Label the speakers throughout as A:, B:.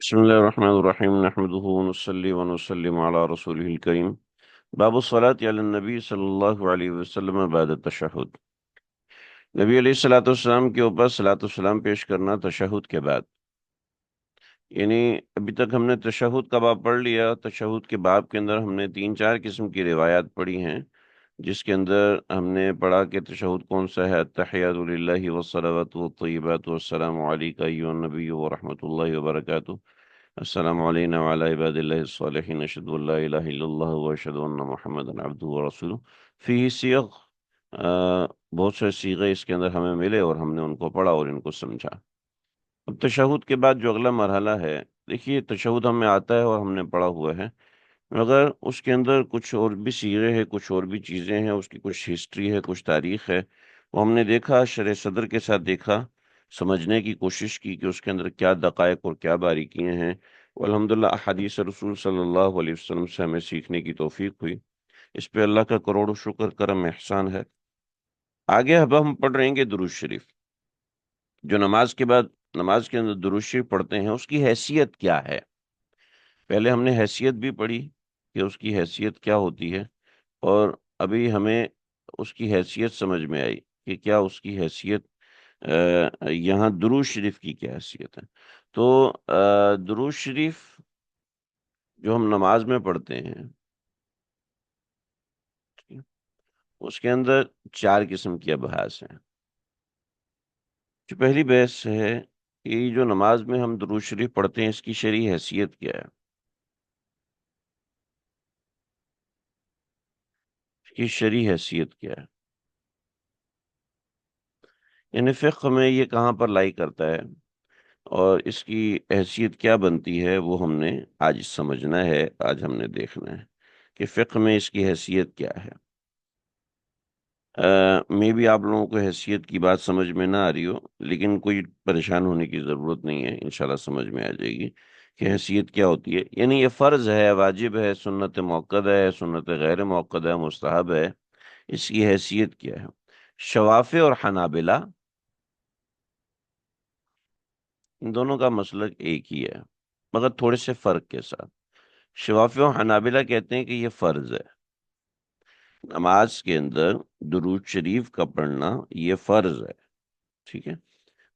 A: بسم الله الرحمن الرحيم نحمده ونصلي ونسلم على رسوله الكريم باب الصلاة على النبي صلی اللہ علیہ وسلم بعد التشہد۔ نبی علیہ الصلوۃ والسلام کے اوپر صلاۃ والسلام پیش کرنا تشہد کے بعد، یعنی ابھی تک ہم نے تشہد کا باب پڑھ لیا۔ تشہد کے باب کے اندر ہم نے تین چار قسم کی روایات پڑھی ہیں، جس کے اندر ہم نے پڑھا کہ تشہد کون سا ہے: التحیات للہ والصلوات والطیبات والسلام علیک ایھا النبی ورحمۃ اللہ وبرکاتہ، السلام علینا وعلی عباد اللہ الصالحین، اشہد ان لا الہ الا اللہ واشہد ان محمدا عبدہ ورسولہ۔ فی سیغ، بہت سے صیغے اس کے اندر ہمیں ملے اور ہم نے ان کو پڑھا اور ان کو سمجھا۔ اب تشہد کے بعد جو اگلا مرحلہ ہے، دیکھیے تشہد ہمیں آتا ہے اور ہم نے پڑھا ہوا ہے، مگر اس کے اندر کچھ اور بھی صیغے ہیں، کچھ اور بھی چیزیں ہیں، اس کی کچھ ہسٹری ہے، کچھ تاریخ ہے، وہ ہم نے دیکھا، شرح صدر کے ساتھ دیکھا، سمجھنے کی کوشش کی کہ اس کے اندر کیا دقائق اور کیا باریکیاں ہیں۔ الحمدللہ احادیث رسول صلی اللہ علیہ وسلم سے ہمیں سیکھنے کی توفیق ہوئی، اس پہ اللہ کا کروڑ شکر کرم احسان ہے۔ آگے اب ہم پڑھ رہے ہیں کہ درود شریف، جو نماز کے بعد نماز کے اندر درود شریف پڑھتے ہیں، اس کی حیثیت کیا ہے۔ پہلے ہم نے حیثیت بھی پڑھی کہ اس کی حیثیت کیا ہوتی ہے، اور ابھی ہمیں اس کی حیثیت سمجھ میں آئی کہ کیا اس کی حیثیت یہاں درود شریف کی کیا حیثیت ہے۔ تو درود شریف جو ہم نماز میں پڑھتے ہیں، اس کے اندر چار قسم کی ابحاث ہیں۔ جو پہلی بحث ہے کہ یہ جو نماز میں ہم درود شریف پڑھتے ہیں، اس کی شرعی حیثیت کیا ہے، اس کی شرعی حیثیت کیا ہے، یعنی فقہ میں یہ کہاں پر لائی کرتا ہے اور اس کی حیثیت کیا بنتی ہے، وہ ہم نے آج سمجھنا ہے، آج ہم نے دیکھنا ہے کہ فقہ میں اس کی حیثیت کیا ہے۔ میں بھی آپ لوگوں کو حیثیت کی بات سمجھ میں نہ آ رہی ہو، لیکن کوئی پریشان ہونے کی ضرورت نہیں ہے، انشاءاللہ سمجھ میں آ جائے گی کہ حیثیت کیا ہوتی ہے۔ یعنی یہ فرض ہے، واجب ہے، سنت موقدہ ہے، سنت غیر موقدہ ہے، مستحب ہے، اس کی حیثیت کیا ہے۔ شوافع اور حنابلہ، ان دونوں کا مسلک ایک ہی ہے، مگر تھوڑے سے فرق کے ساتھ۔ شوافع و حنابلہ کہتے ہیں کہ یہ فرض ہے، نماز کے اندر درود شریف کا پڑھنا یہ فرض ہے، ٹھیک ہے،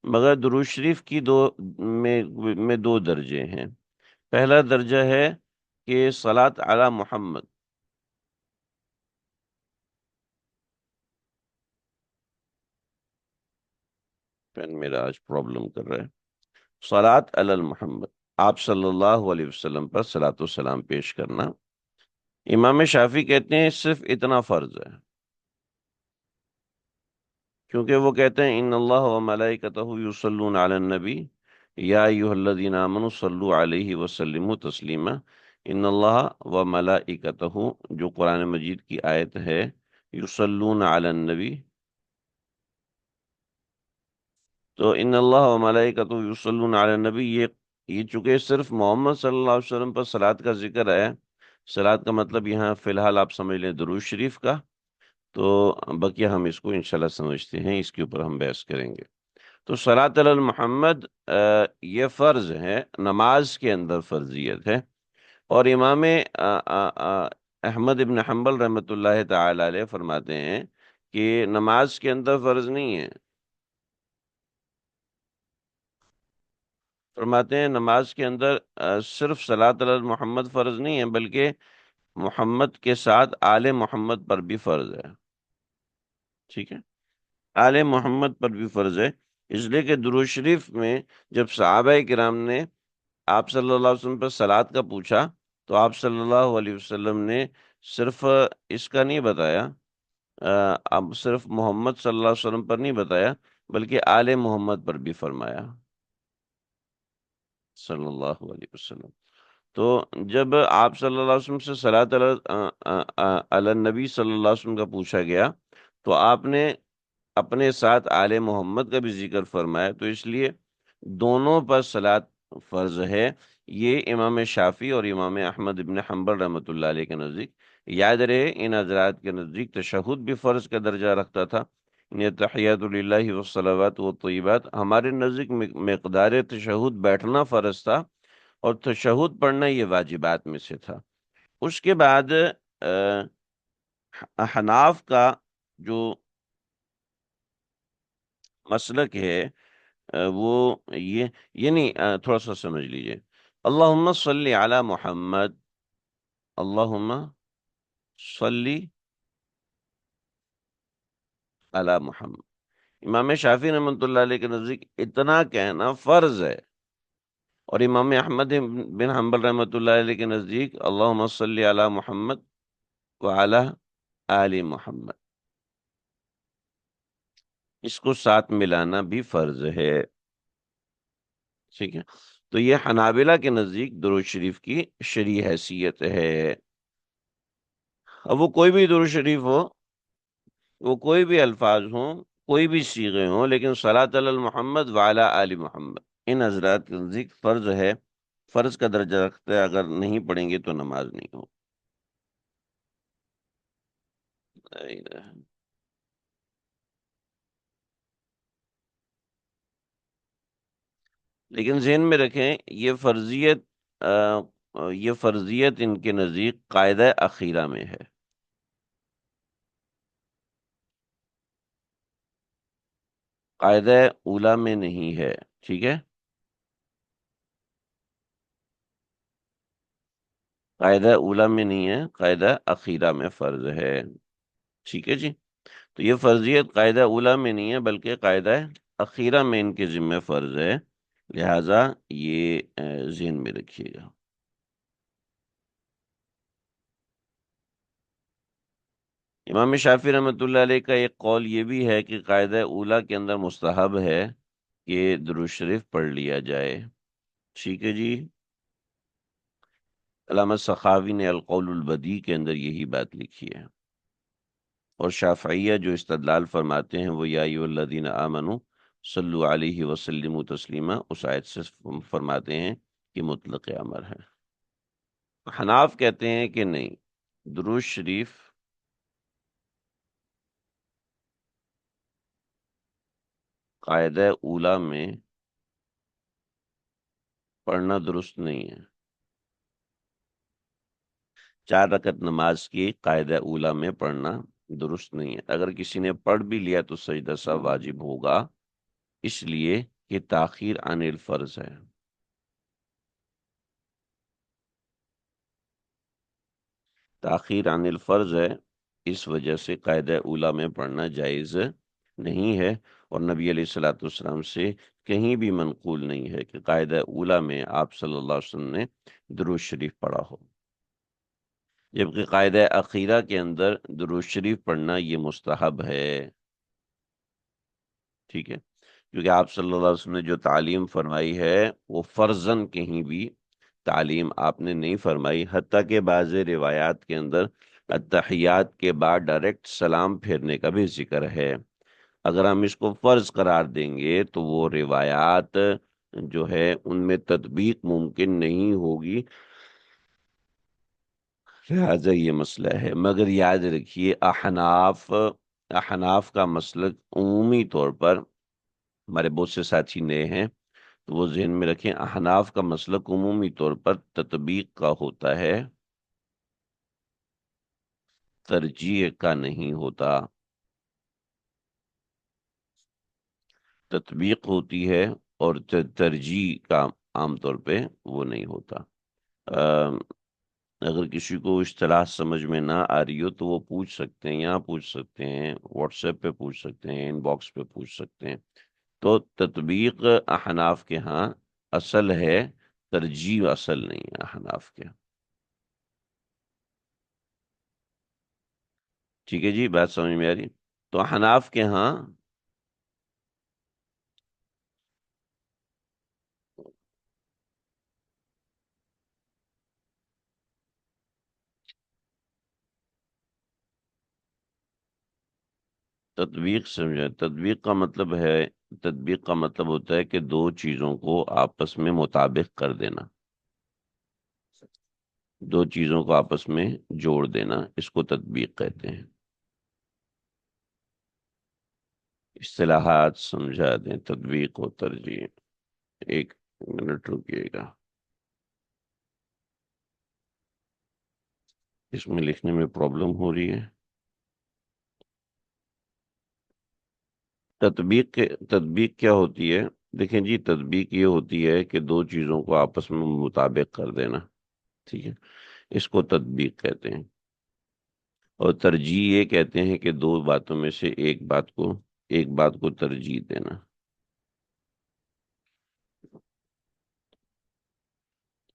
A: مگر درود شریف کی میں دو درجے ہیں۔ پہلا درجہ ہے کہ صلاۃ علی محمد، پین میرا آج پرابلم کر رہا ہے، صلاۃ علی محمد، آپ صلی اللہ علیہ وسلم پر صلاۃ والسلام پیش کرنا۔ امام شافعی کہتے ہیں صرف اتنا فرض ہے، کیونکہ وہ کہتے ہیں ان اللہ و ملائکتہ یصلون علی النبی یا ایھا الذین آمنوا صلوا علیہ وسلموا تسلیما۔ ان اللہ و ملائکتہ، جو قرآن مجید کی آیت ہے، یصلون علی النبی، تو ان اللہ و ملائکتہ یصلون علی النبی، یہ چونکہ صرف محمد صلی اللہ علیہ وسلم پر صلاۃ کا ذکر ہے، صلاۃ کا مطلب یہاں فی الحال آپ سمجھ لیں درود شریف کا، تو بقیہ ہم اس کو انشاءاللہ سمجھتے ہیں، اس کے اوپر ہم بحث کریں گے۔ تو صلاۃ علی محمد یہ فرض ہے، نماز کے اندر فرضیت ہے، اور امام احمد ابن حنبل رحمۃ اللہ تعالی علیہ فرماتے ہیں کہ نماز کے اندر فرض نہیں ہے، فرماتے ہیں نماز کے اندر صرف صلاۃ علی محمد فرض نہیں ہے، بلکہ محمد کے ساتھ آل محمد پر بھی فرض ہے، ٹھیک ہے، آل محمد پر بھی فرض ہے، اس لیے کہ درود شریف میں جب صحابہ کرام نے آپ صلی اللہ علیہ وسلم پر صلات کا پوچھا، تو آپ صلی اللہ علیہ وسلم نے صرف اس کا نہیں بتایا، اب صرف محمد صلی اللہ علیہ وسلم پر نہیں بتایا، بلکہ آل محمد پر بھی فرمایا صلی اللہ علیہ وسلم۔ تو جب آپ صلی اللہ علیہ وسلم سے صلاۃ علی النبی صلی اللہ علیہ وسلم کا پوچھا گیا، تو آپ نے اپنے ساتھ آل محمد کا بھی ذکر فرمایا، تو اس لیے دونوں پر صلاۃ فرض ہے۔ یہ امام شافعی اور امام احمد ابن حنبل رحمۃ اللہ علیہ کے نزدیک، یاد رہے ان حضرات کے نزدیک تشہد بھی فرض کا درجہ رکھتا تھا، یہ تحیات للہ والصلوات والطیبات، ہمارے نزدیک مقدار تشہد بیٹھنا فرض تھا، اور تشہد پڑھنا یہ واجبات میں سے تھا۔ اس کے بعد احناف کا جو مسلک ہے وہ یہ نہیں، تھوڑا سا سمجھ لیجئے، اللہم صلی علی محمد، اللہم صلی علی محمد، امام شافعی رحمۃ اللہ علیہ کے نزدیک اتنا کہنا فرض ہے، اور امام احمد بن حنبل رحمۃ اللہ علیہ کے نزدیک اللہم صلی علی محمد وعلی آل محمد، اس کو ساتھ ملانا بھی فرض ہے، ٹھیک ہے؟ تو یہ حنابلہ کے نزدیک درود شریف کی شرعی حیثیت ہے۔ اب وہ کوئی بھی درود شریف ہو، وہ کوئی بھی الفاظ ہوں، کوئی بھی صیغے ہوں، لیکن صلاۃ علی محمد وعلی آل محمد ان حضرات کے نزدیک فرض ہے، فرض کا درجہ رکھتا ہے، اگر نہیں پڑھیں گے تو نماز نہیں ہو۔ لیکن ذہن میں رکھیں، یہ فرضیت ان کے نزدیک قاعدہ اخیرہ میں ہے، قاعدہ اولیٰ میں نہیں ہے، ٹھیک ہے؟ قاعدہ اولیٰ میں نہیں ہے، قاعدہ اخیرہ میں فرض ہے، ٹھیک ہے جی؟ تو یہ فرضیت قاعدہ اولیٰ میں نہیں ہے بلکہ قاعدہ اخیرہ میں ان کے ذمہ فرض ہے، لہذا یہ ذہن میں رکھیے گا۔ امام شافعی رحمۃ اللہ علیہ کا ایک قول یہ بھی ہے کہ قاعدہ اولیٰ کے اندر مستحب ہے کہ درود شریف پڑھ لیا جائے، ٹھیک ہے جی؟ علامہ سخاوی نے القول البدیع کے اندر یہی بات لکھی ہے، اور شافعیہ جو استدلال فرماتے ہیں وہ یا ایھا الذین آمنوا صلو علیہ وسلموا تسلیما، اس آیت سے فرماتے ہیں کہ مطلق امر ہے۔ حناف کہتے ہیں کہ نہیں، درود شریف قاعدہ اولیٰ میں پڑھنا درست نہیں ہے، 4 رکعت نماز کی قاعدہ اولیٰ میں پڑھنا درست نہیں ہے، اگر کسی نے پڑھ بھی لیا تو سجدہ سہو واجب ہوگا، اس لیے کہ تاخیر عن الفرض ہے، تاخیر عن الفرض ہے، اس وجہ سے قاعدہ اولیٰ میں پڑھنا جائز نہیں ہے، اور نبی علیہ الصلوۃ والسلام سے کہیں بھی منقول نہیں ہے کہ قاعدہ اولیٰ میں آپ صلی اللہ علیہ وسلم نے درود شریف پڑھا ہو، جبکہ قاعدہ اخیرہ کے اندر درود شریف پڑھنا یہ مستحب ہے، ٹھیک ہے؟ کیونکہ آپ صلی اللہ علیہ وسلم نے جو تعلیم فرمائی ہے وہ فرضاً کہیں بھی تعلیم آپ نے نہیں فرمائی، حتیٰ کہ بعض روایات کے اندر اتحیات کے بعد ڈائریکٹ سلام پھیرنے کا بھی ذکر ہے، اگر ہم اس کو فرض قرار دیں گے تو وہ روایات جو ہے ان میں تطبیق ممکن نہیں ہوگی، لہٰذا یہ مسئلہ ہے۔ مگر یاد رکھیے، احناف کا مسلک عمومی طور پر، ہمارے بہت سے ساتھی نئے ہیں تو وہ ذہن میں رکھیں، احناف کا مسلک عمومی طور پر تطبیق کا ہوتا ہے، ترجیح کا نہیں ہوتا، تطبیق ہوتی ہے اور ترجیح کا عام طور پہ وہ نہیں ہوتا۔ آم، اگر کسی کو اصطلاح سمجھ میں نہ آ رہی ہو تو وہ پوچھ سکتے ہیں، یہاں پوچھ سکتے ہیں، واٹس ایپ پہ پوچھ سکتے ہیں، ان باکس پہ پوچھ سکتے ہیں۔ تو تطبیق احناف کے ہاں اصل ہے، ترجیح اصل نہیں ہے احناف کے، ٹھیک ہے جی؟ بات سمجھ میں آ رہی؟ تو احناف کے ہاں تطبیق سمجھا، تطبیق کا مطلب ہوتا ہے کہ دو چیزوں کو آپس میں مطابق کر دینا، دو چیزوں کو آپس میں جوڑ دینا، اس کو تطبیق کہتے ہیں۔ اصطلاحات سمجھا دیں، تطبیق و ترجیح، ایک منٹ رکیے گا۔ اس میں لکھنے میں پرابلم ہو رہی ہے۔ تطبیق کیا ہوتی ہے؟ دیکھیں جی، تطبیق یہ ہوتی ہے کہ دو چیزوں کو آپس میں مطابق کر دینا، ٹھیک ہے، اس کو تطبیق کہتے ہیں۔ اور ترجیح یہ کہتے ہیں کہ دو باتوں میں سے ایک بات کو ترجیح دینا۔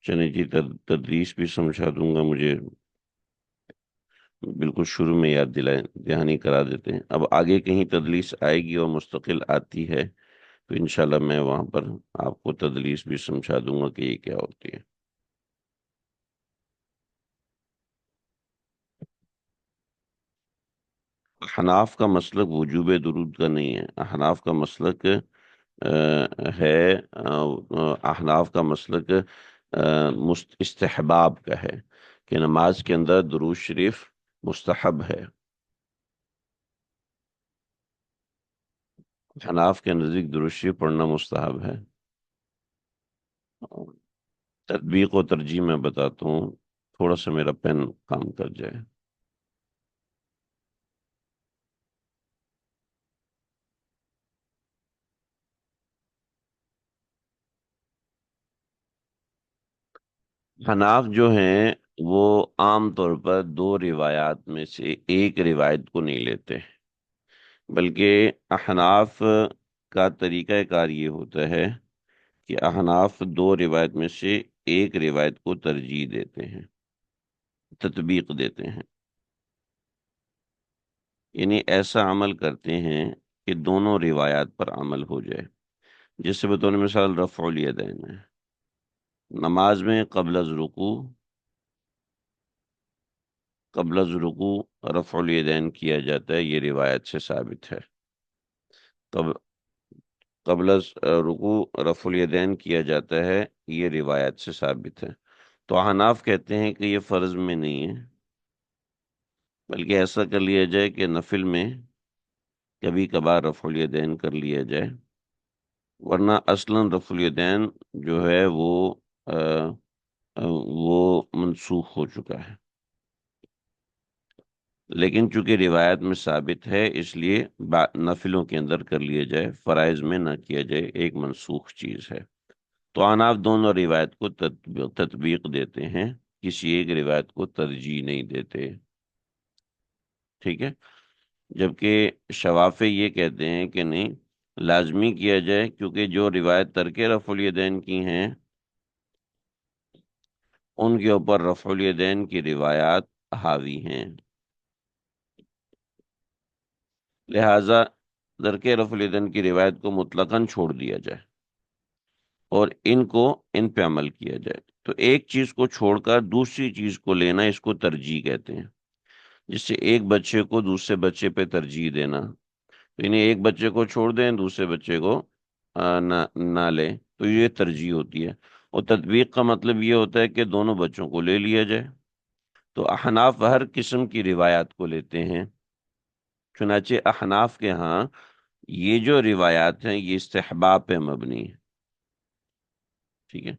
A: چلیں جی، تدریس بھی سمجھا دوں گا، مجھے بالکل شروع میں یاد دہانی کرا دیتے ہیں۔ اب آگے کہیں تدلیس آئے گی اور مستقل آتی ہے تو انشاءاللہ میں وہاں پر آپ کو تدلیس بھی سمجھا دوں گا کہ یہ کیا ہوتی ہے۔ احناف کا مسلک وجوب درود کا نہیں ہے، احناف کا مسلک ہے، احناف کا مسلک استحباب کا ہے، کہ نماز کے اندر درود شریف مستحب ہے۔ احناف کے نزدیک درود شریف پڑھنا مستحب ہے۔ تطبیق و ترجیح میں بتاتا ہوں، تھوڑا سا میرا پین کام کر جائے۔ حناف جو ہیں وہ عام طور پر دو روایات میں سے ایک روایت کو نہیں لیتے، بلکہ احناف کا طریقہ کار یہ ہوتا ہے کہ احناف دو روایت میں سے ایک روایت کو ترجیح دیتے ہیں، تطبیق دیتے ہیں، یعنی ایسا عمل کرتے ہیں کہ دونوں روایات پر عمل ہو جائے۔ جس سے بطور مثال رفع الیدین ہے، نماز میں قبل از رکوع رفع الیدین کیا جاتا ہے، یہ روایت سے ثابت ہے۔ قب- قبل از رکوع رفع الیدین کیا جاتا ہے، یہ روایت سے ثابت ہے۔ تو احناف کہتے ہیں کہ یہ فرض میں نہیں ہے، بلکہ ایسا کر لیا جائے کہ نفل میں کبھی کبھار رفع الیدین کر لیا جائے، ورنہ اصلا رفع الیدین جو ہے آ، وہ منسوخ ہو چکا ہے۔ لیکن چونکہ روایت میں ثابت ہے، اس لیے نفلوں کے اندر کر لیا جائے، فرائض میں نہ کیا جائے، ایک منسوخ چیز ہے۔ تو آپ دونوں روایت کو تطبیق دیتے ہیں، کسی ایک روایت کو ترجیح نہیں دیتے، ٹھیک ہے۔ جبکہ شوافی یہ کہتے ہیں کہ نہیں، لازمی کیا جائے، کیونکہ جو روایت ترک رفع الیدین کی ہیں ان کے اوپر رفع الیدین کی روایات حاوی ہیں، لہذا ترک رفع الیدین کی روایت کو مطلقاً چھوڑ دیا جائے اور ان پہ عمل کیا جائے۔ تو ایک چیز کو چھوڑ کر دوسری چیز کو لینا، اس کو ترجیح کہتے ہیں۔ جس سے ایک بچے کو دوسرے بچے پہ ترجیح دینا، یعنی ایک بچے کو چھوڑ دیں، دوسرے بچے کو نہ لیں، تو یہ ترجیح ہوتی ہے۔ اور تطبیق کا مطلب یہ ہوتا ہے کہ دونوں بچوں کو لے لیا جائے۔ تو احناف ہر قسم کی روایات کو لیتے ہیں، چنانچہ احناف کے ہاں یہ جو روایات ہیں یہ استحباب پہ مبنی ہے، ٹھیک ہے،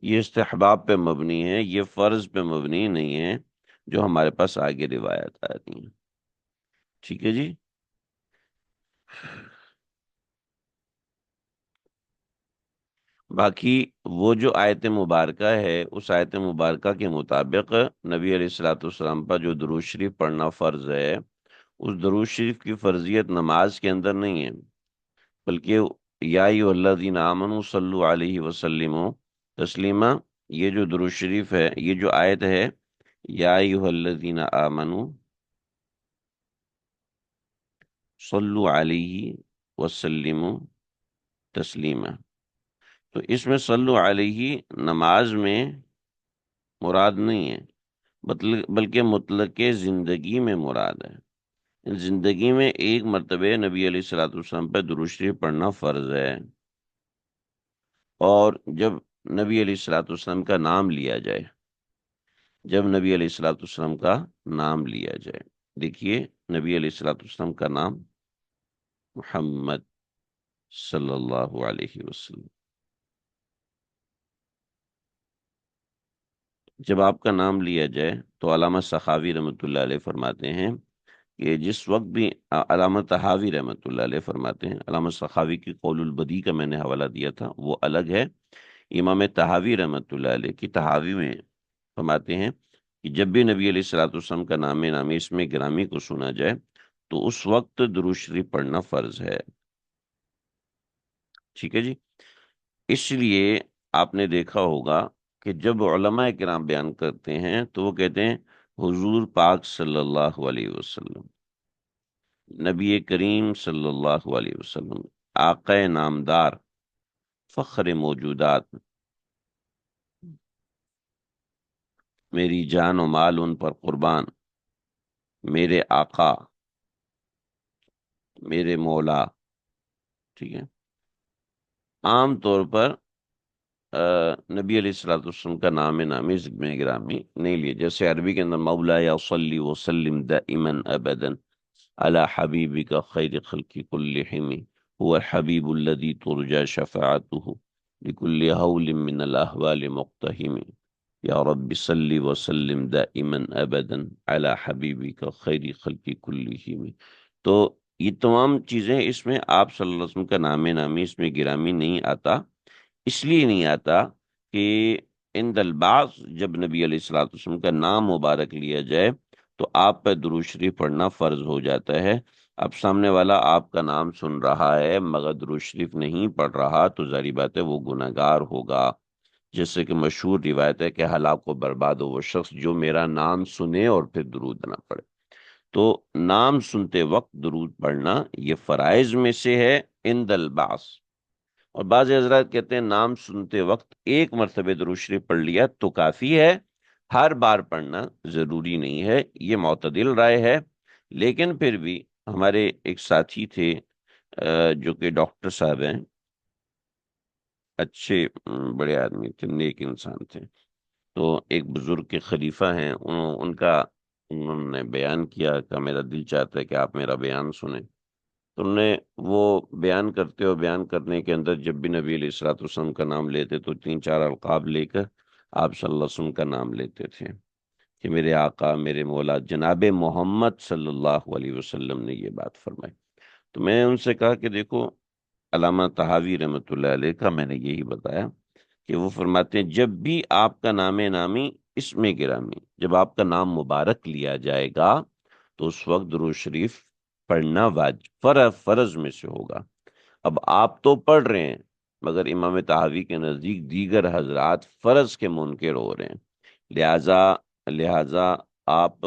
A: یہ استحباب پہ مبنی ہے، یہ فرض پہ مبنی نہیں ہے جو ہمارے پاس آگے روایت آتی ہیں، ٹھیک ہے جی۔ باقی وہ جو آیت مبارکہ ہے، اس آیت مبارکہ کے مطابق نبی علیہ الصلوۃ والسلام پر جو درود شریف پڑھنا فرض ہے، اس درود شریف کی فرضیت نماز کے اندر نہیں ہے، بلکہ یا ایھا الذین آمنوا صلوا علیہ وسلم تسلیما، یہ جو درود شریف ہے، یہ جو آیت ہے، یا ایھا الذین آمنوا صلوا علیہ وسلم تسلیما، تو اس میں صلو علیہ نماز میں مراد نہیں ہے، بلکہ مطلق زندگی میں مراد ہے۔ زندگی میں ایک مرتبہ نبی علیہ الصلوۃ والسلام پہ درود شریف پڑھنا فرض ہے، اور جب نبی علیہ الصلوۃ والسلام کا نام لیا جائے، جب نبی علیہ الصلوۃ والسلام کا نام لیا جائے، دیکھیے نبی علیہ الصلوۃ والسلام کا نام محمد صلی اللہ علیہ وسلم، جب آپ کا نام لیا جائے تو علامہ سخاوی رحمۃ اللہ علیہ فرماتے ہیں کہ جس وقت بھی علامہ طحاوی رحمۃ اللہ علیہ فرماتے ہیں، علامہ سخاوی کی قول البدی کا میں نے حوالہ دیا تھا وہ الگ ہے، امام طحاوی رحمۃ اللہ علیہ کی طحاوی میں فرماتے ہیں کہ جب بھی نبی علیہ الصلوۃ والسلام کا نام نامی اس میں گرامی کو سنا جائے تو اس وقت درود شریف پڑھنا فرض ہے۔ ٹھیک ہے جی۔ اس لیے آپ نے دیکھا ہوگا کہ جب علماء کرام بیان کرتے ہیں تو وہ کہتے ہیں حضور پاک صلی اللہ علیہ وسلم، نبی کریم صلی اللہ علیہ وسلم، آقا نامدار، فخر موجودات، میری جان و مال ان پر قربان، میرے آقا، میرے مولا۔ ٹھیک ہے۔ عام طور پر نبی علیہ الصلوۃ والسلام کا نام نامی ذکر گرامی نہیں لیے، جیسے عربی کے اندر مولا یا صلی وسلم دائما ابدا علی حبیبک خیر خلق کلہم هو الحبیب الذی ترجى شفاعته لكل هول من الاحوال مقتحم یا رب صلی وسلم دائما ابدا علی حبیبک خیر خلق کلہم۔ تو یہ تمام چیزیں اس میں آپ صلی اللہ علیہ وسلم کا نام نامی اس میں گرامی نہیں آتا، اس لیے نہیں آتا کہ ان البعض جب نبی علیہ الصلوۃ والسلام کا نام مبارک لیا جائے تو آپ پہ درود شریف پڑھنا فرض ہو جاتا ہے۔ اب سامنے والا آپ کا نام سن رہا ہے مگر درود شریف نہیں پڑھ رہا تو ظاہری بات ہے وہ گناہگار ہوگا، جیسے کہ مشہور روایت ہے کہ ہلاک و برباد ہو وہ شخص جو میرا نام سنے اور پھر درود نہ پڑھے۔ تو نام سنتے وقت درود پڑھنا یہ فرائض میں سے ہے عند البعض، اور بعض حضرات کہتے ہیں نام سنتے وقت ایک مرتبہ درود شریف پڑھ لیا تو کافی ہے، ہر بار پڑھنا ضروری نہیں ہے۔ یہ معتدل رائے ہے، لیکن پھر بھی ہمارے ایک ساتھی تھے جو کہ ڈاکٹر صاحب ہیں، اچھے بڑے آدمی تھے، نیک انسان تھے، تو ایک بزرگ کے خلیفہ ہیں، ان کا انہوں نے بیان کیا کہ میرا دل چاہتا ہے کہ آپ میرا بیان سنیں، تو انہوں نے وہ بیان کرتے اور بیان کرنے کے اندر جب بھی نبی علیہ الصلوۃ والسلام کا نام لیتے تو تین چار القاب لے کر آپ صلی اللہ علیہ وسلم کا نام لیتے تھے کہ میرے آقا، میرے مولا جناب محمد صلی اللہ علیہ وسلم نے یہ بات فرمائی۔ تو میں ان سے کہا کہ دیکھو، علامہ طحاوی رحمۃ اللہ علیہ کا میں نے یہی بتایا کہ وہ فرماتے ہیں جب بھی آپ کا نام نامی اسم گرامی، جب آپ کا نام مبارک لیا جائے گا تو اس وقت درود شریف پڑھنا واجب فرض میں سے ہوگا۔ اب آپ تو پڑھ رہے ہیں مگر امام طحاوی کے نزدیک دیگر حضرات فرض کے منکر ہو رہے ہیں، لہذا لہذا آپ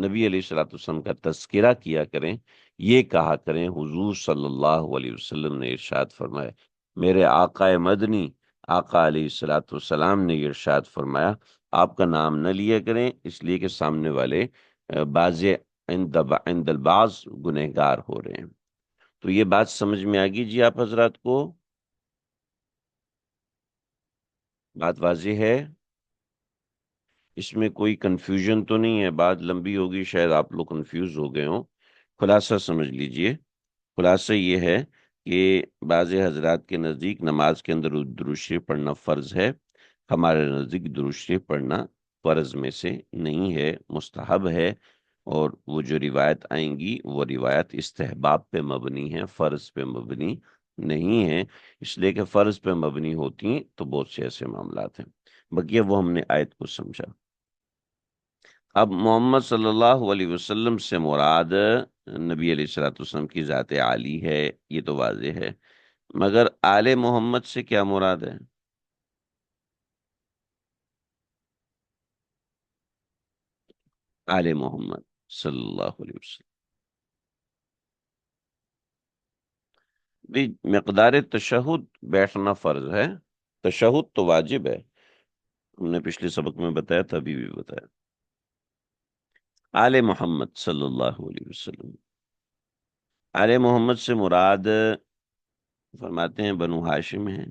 A: نبی علیہ الصلوۃ والسلام کا تذکرہ کیا کریں، یہ کہا کریں حضور صلی اللہ علیہ وسلم نے ارشاد فرمایا، میرے آقا مدنی آقا علیہ الصلوۃ والسلام نے یہ ارشاد فرمایا۔ آپ کا نام نہ لیا کریں اس لیے کہ سامنے والے بعض عند البعض گنہگار ہو رہے ہیں۔ تو یہ بات سمجھ میں آ گئی جی آپ حضرات کو؟ بات واضح ہے؟ اس میں کوئی کنفیوژن تو نہیں ہے؟ بات لمبی ہوگی، شاید آپ لوگ کنفیوز ہو گئے ہوں۔ خلاصہ سمجھ لیجئے، خلاصہ یہ ہے کہ بعض حضرات کے نزدیک نماز کے اندر درود شریف پڑھنا فرض ہے، ہمارے نزدیک درود شریف پڑھنا فرض میں سے نہیں ہے، مستحب ہے، اور وہ جو روایت آئیں گی وہ روایت استحباب پہ مبنی ہے، فرض پہ مبنی نہیں ہے، اس لیے کہ فرض پہ مبنی ہوتی ہیں تو بہت سے ایسے معاملات ہیں، بقیہ وہ ہم نے آیت کو سمجھا۔ اب محمد صلی اللہ علیہ وسلم سے مراد نبی علیہ الصلوۃ والسلام کی ذات عالی ہے، یہ تو واضح ہے، مگر آل محمد سے کیا مراد ہے؟ آل محمد صلی اللہ علیہ وسلم بھی مقدار تشہد بیٹھنا فرض ہے، تشہد تو واجب ہے، ہم نے پچھلے سبق میں بتایا تھا، ابھی بھی بتایا۔ آل محمد صلی اللہ علیہ وسلم، آل محمد سے مراد فرماتے ہیں بنو ہاشم ہیں،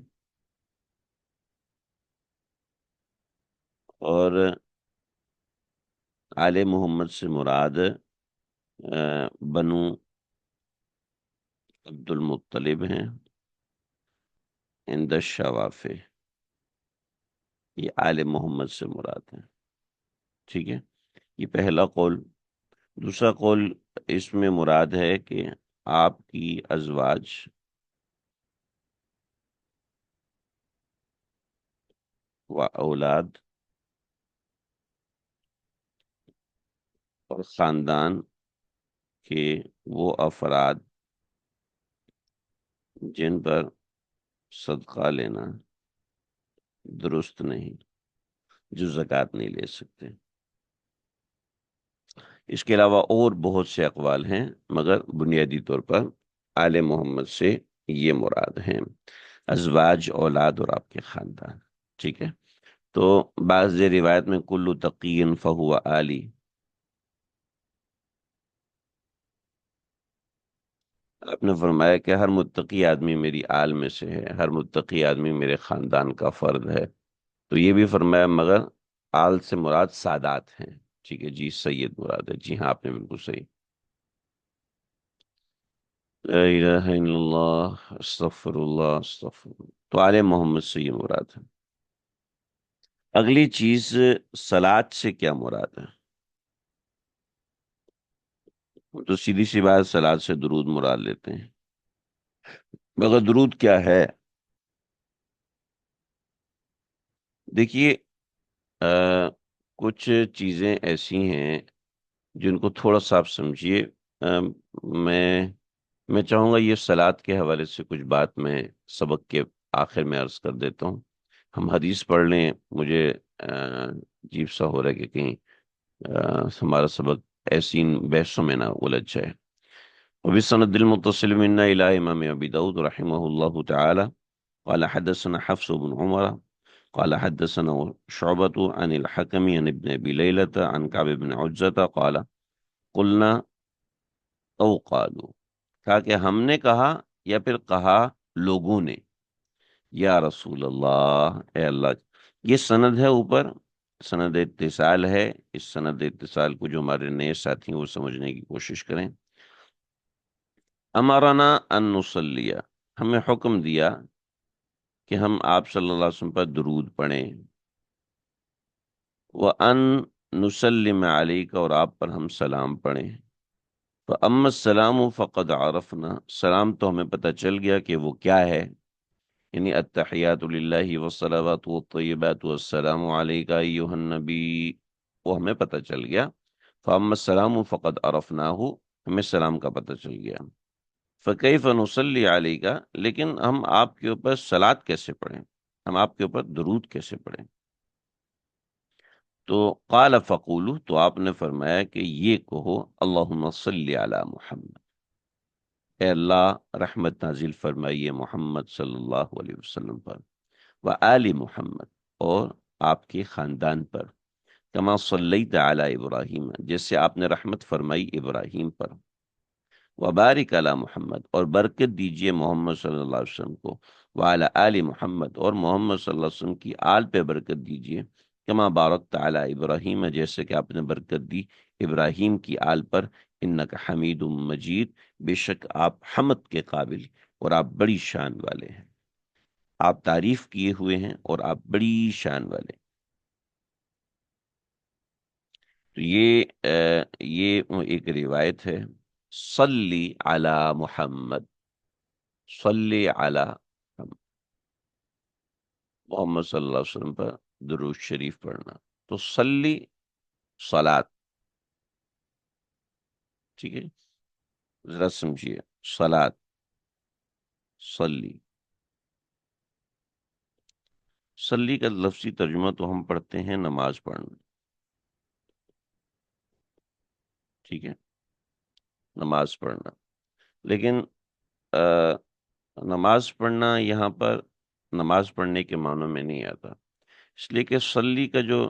A: اور آل محمد سے مراد بنو عبد المطلب ہیں، عند الشوافع، یہ آل محمد سے مراد ہیں۔ ٹھیک ہے، یہ پہلا قول۔ دوسرا قول، اس میں مراد ہے کہ آپ کی ازواج و اولاد اور خاندان کے وہ افراد جن پر صدقہ لینا درست نہیں، جو زکوٰۃ نہیں لے سکتے۔ اس کے علاوہ اور بہت سے اقوال ہیں، مگر بنیادی طور پر آل محمد سے یہ مراد ہیں، ازواج، اولاد اور آپ کے خاندان۔ ٹھیک ہے، تو بعض روایت میں کلو تقی فہو علی، آپ نے فرمایا کہ ہر متقی آدمی میری آل میں سے ہے، ہر متقی آدمی میرے خاندان کا فرد ہے۔ تو یہ بھی فرمایا مگر آل سے مراد سادات ہیں۔ ٹھیک ہے جی، سید مراد ہے، جی ہاں آپ نے بالکل صحیح۔ لا الہ الا اللہ، استغفر اللہ، استغفر اللہ۔ تو آل محمد سے یہ مراد ہے۔ اگلی چیز، صلات سے کیا مراد ہے؟ تو سیدھی سی بات، صلات سے درود مراد لیتے ہیں، مگر درود کیا ہے؟ دیکھیے، آ، کچھ چیزیں ایسی ہیں جن کو تھوڑا سا آپ سمجھیے۔ آ، میں میں چاہوں گا یہ صلات کے حوالے سے کچھ بات میں سبق کے آخر میں عرض کر دیتا ہوں۔ ہم حدیث پڑھ لیں، مجھے عجیب سا ہو رہا ہے کہ کہیں ہمارا سبق ایسی بحثوں میں نہ الجھ جائے۔ وبالسند المتصل منا إلى إمام أبي داود رحمه الله تعالى قال حدثنا حفص بن عمر قال حدثنا شعبة عن الحكم عن ابن أبي ليلة عن كعب بن عجزة قال قلنا او قالوا، کہا کہ ہم نے کہا یا پھر کہا لوگوں نے، یا رسول اللہ، اے اللہ۔ یہ سند ہے اوپر، سند اتصال ہے۔ اس سند اتصال کو جو ہمارے نئے ساتھی ہیں وہ سمجھنے کی کوشش کریں۔ امرنا ان نصلی، ہمیں حکم دیا کہ ہم آپ صلی اللہ علیہ وسلم پر درود پڑھیں، وَأَن نُسَلِّمَ عَلَيْكَ، اور آپ پر ہم سلام پڑھیں۔ فَأَمَّا السَّلَامُ فَقَدْ عَرَفْنَا، سلام تو ہمیں پتہ چل گیا کہ وہ کیا ہے، یعنی التحیات للہ والصلوات والطیبات والسلام علیک ایہا النبی، وہ ہمیں پتہ چل گیا۔ فَأَمَّا السَّلَامُ فَقَدْ عَرَفْنَاهُ، ہمیں سلام کا پتہ چل گیا۔ فَكَيْفَ نُصَلِّي عَلَيْكَ، لیکن ہم آپ کے اوپر صلات کیسے پڑھیں، ہم آپ کے اوپر درود کیسے پڑھیں؟ تو قال فقولو، تو آپ نے فرمایا کہ یہ کہو، اللہم صلی علی محمد، اے اللہ رحمت نازل فرمائیے محمد صلی اللہ علیہ وسلم پر، وآل محمد، اور آپ کے خاندان پر، کما صلیت علی ابراہیم، جیسے آپ نے رحمت فرمائی ابراہیم پر، وبارک علی محمد، اور برکت دیجئے محمد صلی اللہ علیہ وسلم کو، وعلی آل محمد، اور محمد صلی اللہ علیہ وسلم کی آل پہ برکت دیجئے، کما بارکت علی ابراہیم، جیسے کہ آپ نے برکت دی ابراہیم کی آل پر، انک حمید مجید، بے شک آپ حمد کے قابل اور آپ بڑی شان والے ہیں، آپ تعریف کیے ہوئے ہیں اور آپ بڑی شان والے ہیں۔ تو یہ ایک روایت ہے، صلی علی محمد، صلی علی محمد صلی اللہ علیہ وسلم پر درود شریف پڑھنا۔ تو صلی، صلات، ٹھیک ہے، ذرا سمجھیے، صلات، صلی، صلی کا لفظی ترجمہ تو ہم پڑھتے ہیں نماز پڑھنا، ٹھیک ہے، نماز پڑھنا، لیکن آ، نماز پڑھنا یہاں پر نماز پڑھنے کے معنوں میں نہیں آتا، اس لیے کہ صلی کا جو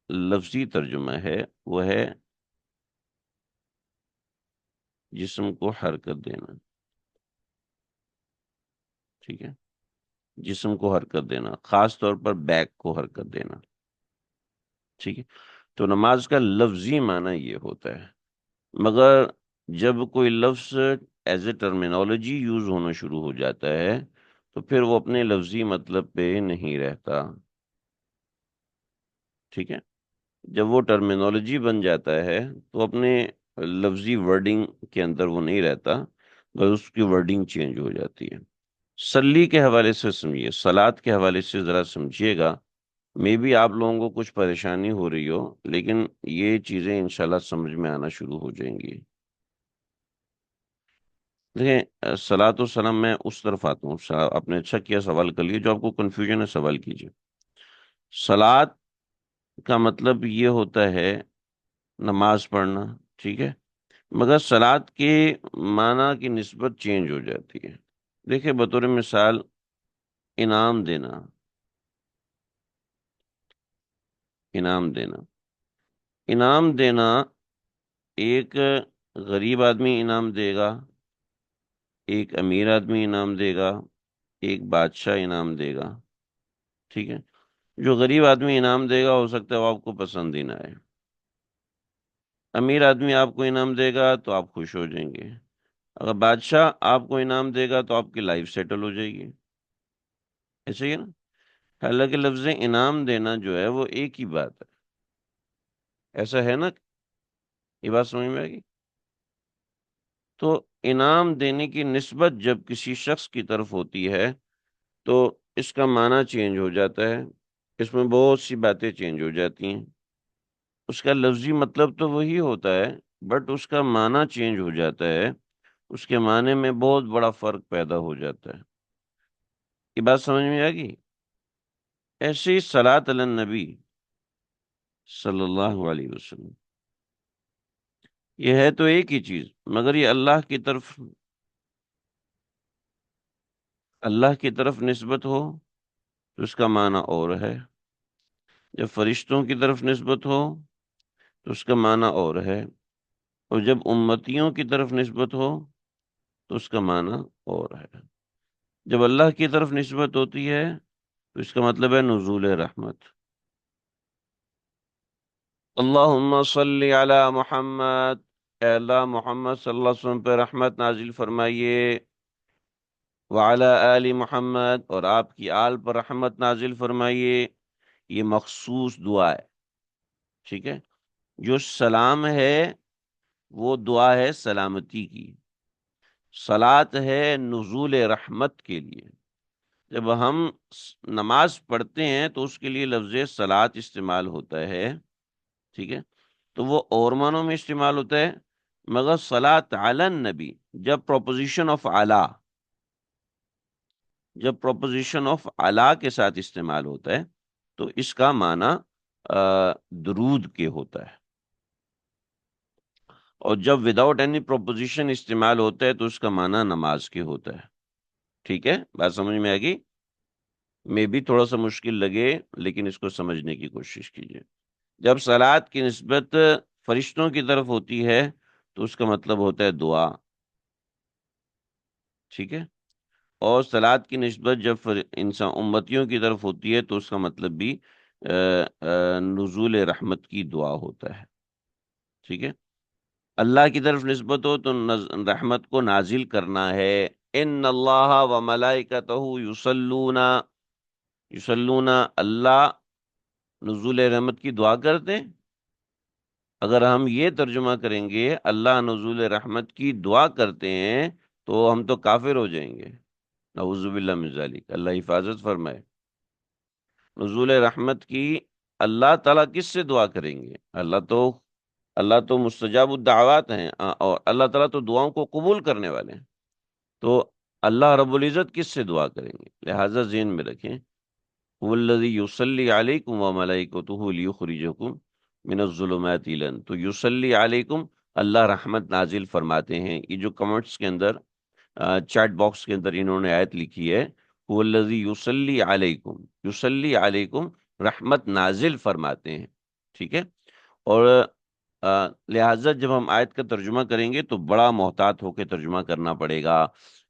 A: لفظی ترجمہ ہے وہ ہے جسم کو حرکت دینا، ٹھیک ہے، جسم کو حرکت دینا، خاص طور پر بیک کو حرکت دینا، ٹھیک ہے۔ تو نماز کا لفظی معنی یہ ہوتا ہے، مگر جب کوئی لفظ ایز اے ٹرمینالوجی یوز ہونا شروع ہو جاتا ہے تو پھر وہ اپنے لفظی مطلب پہ نہیں رہتا، ٹھیک ہے۔ جب وہ ٹرمینالوجی بن جاتا ہے تو اپنے لفظی ورڈنگ کے اندر وہ نہیں رہتا، بس اس کی ورڈنگ چینج ہو جاتی ہے۔ سلی کے حوالے سے سمجھیے، سلاد کے حوالے سے ذرا سمجھیے گا، مے بی آپ لوگوں کو کچھ پریشانی ہو رہی ہو، لیکن یہ چیزیں انشاءاللہ سمجھ میں آنا شروع ہو جائیں گی۔ دیکھیں، سلاد و سلام میں اس طرف آتا ہوں، آپ نے اچھا کیا سوال کر لیے، جو آپ کو کنفیوژن ہے سوال کیجیے۔ سلاد کا مطلب یہ ہوتا ہے نماز پڑھنا، ٹھیک ہے، مگر سلاد کے معنی کی نسبت چینج ہو جاتی ہے۔ دیکھیں بطور مثال، انعام دینا، انعام دینا، انعام دینا، ایک غریب آدمی انعام دے گا، ایک امیر آدمی انعام دے گا، ایک بادشاہ انعام دے گا، ٹھیک ہے۔ جو غریب آدمی انعام دے گا ہو سکتا ہے وہ آپ کو پسند ہی نہ آئے، امیر آدمی آپ کو انعام دے گا تو آپ خوش ہو جائیں گے، اگر بادشاہ آپ کو انعام دے گا تو آپ کی لائف سیٹل ہو جائے گی، ایسے ہی ہے نا۔ حالانکہ لفظ انعام دینا جو ہے وہ ایک ہی بات ہے، ایسا ہے نا، یہ بات سمجھ میں آئے گی؟ تو انعام دینے کی نسبت جب کسی شخص کی طرف ہوتی ہے تو اس کا معنی چینج ہو جاتا ہے، اس میں بہت سی باتیں چینج ہو جاتی ہیں، اس کا لفظی مطلب تو وہی ہوتا ہے، بٹ اس کا معنی چینج ہو جاتا ہے، اس کے معنی میں بہت بڑا فرق پیدا ہو جاتا ہے۔ یہ بات سمجھ میں آ گئی؟ ایسے ہی صلاۃ علی النبی صلی اللہ علیہ وسلم، یہ ہے تو ایک ہی چیز، مگر یہ اللہ کی طرف نسبت ہو تو اس کا معنی اور ہے، جب فرشتوں کی طرف نسبت ہو تو اس کا معنی اور ہے، اور جب امتیوں کی طرف نسبت ہو تو اس کا معنی اور ہے۔ جب اللہ کی طرف نسبت ہوتی ہے تو اس کا مطلب ہے نزول رحمت۔ اللہم صلی علی محمد، اے اللہ محمد صلی اللہ علیہ وسلم پہ رحمت نازل فرمائیے، وعلی آل محمد، اور آپ کی آل پر رحمت نازل فرمائیے۔ یہ مخصوص دعا ہے، ٹھیک ہے۔ جو سلام ہے وہ دعا ہے سلامتی کی، صلات ہے نزول رحمت کے لیے۔ جب ہم نماز پڑھتے ہیں تو اس کے لیے لفظ صلات استعمال ہوتا ہے، ٹھیک ہے، تو وہ اور معنوں میں استعمال ہوتا ہے، مگر صلات علی النبی جب پروپوزیشن آف اعلی، جب پروپوزیشن آف اعلی کے ساتھ استعمال ہوتا ہے تو اس کا معنی درود کے ہوتا ہے، اور جب وداؤٹ اینی پروپوزیشن استعمال ہوتا ہے تو اس کا معنی نماز کے ہوتا ہے، ٹھیک ہے، بات سمجھ میں آئے گی؟ میں بھی تھوڑا سا مشکل لگے لیکن اس کو سمجھنے کی کوشش کیجیے۔ جب صلات کی نسبت فرشتوں کی طرف ہوتی ہے تو اس کا مطلب ہوتا ہے دعا، ٹھیک ہے، اور صلات کی نسبت جب انسان امتیوں کی طرف ہوتی ہے تو اس کا مطلب بھی نزول رحمت کی دعا ہوتا ہے، ٹھیک ہے۔ اللہ کی طرف نسبت ہو تو رحمت کو نازل کرنا ہے، ان اللہ و ملائکتہ یصلون، یصلون، اللہ نزول رحمت کی دعا کرتے ہیں۔ اگر ہم یہ ترجمہ کریں گے اللہ نزول رحمت کی دعا کرتے ہیں تو ہم تو کافر ہو جائیں گے، نعوذ باللہ من ذالک، اللہ حفاظت فرمائے۔ نزول رحمت کی اللہ تعالیٰ کس سے دعا کریں گے؟ اللہ تو مستجاب الدعوات ہیں، اور اللہ تعالیٰ تو دعاؤں کو قبول کرنے والے ہیں، تو اللہ رب العزت کس سے دعا کریں گے؟ لہٰذا ذہن میں رکھیں، والذی یصلی علیکم وملائکتہ لیخرجکم من الظلمات الی النور، تو یصلی علیکم، اللہ رحمت نازل فرماتے ہیں۔ یہ جو کمنٹس کے اندر چیٹ باکس کے اندر انہوں نے آیت لکھی ہے، والذی یصلی علیکم، یصلی علیکم، رحمت نازل فرماتے ہیں، ٹھیک ہے۔ اور لہٰذا جب ہم آیت کا ترجمہ کریں گے تو بڑا محتاط ہو کے ترجمہ کرنا پڑے گا۔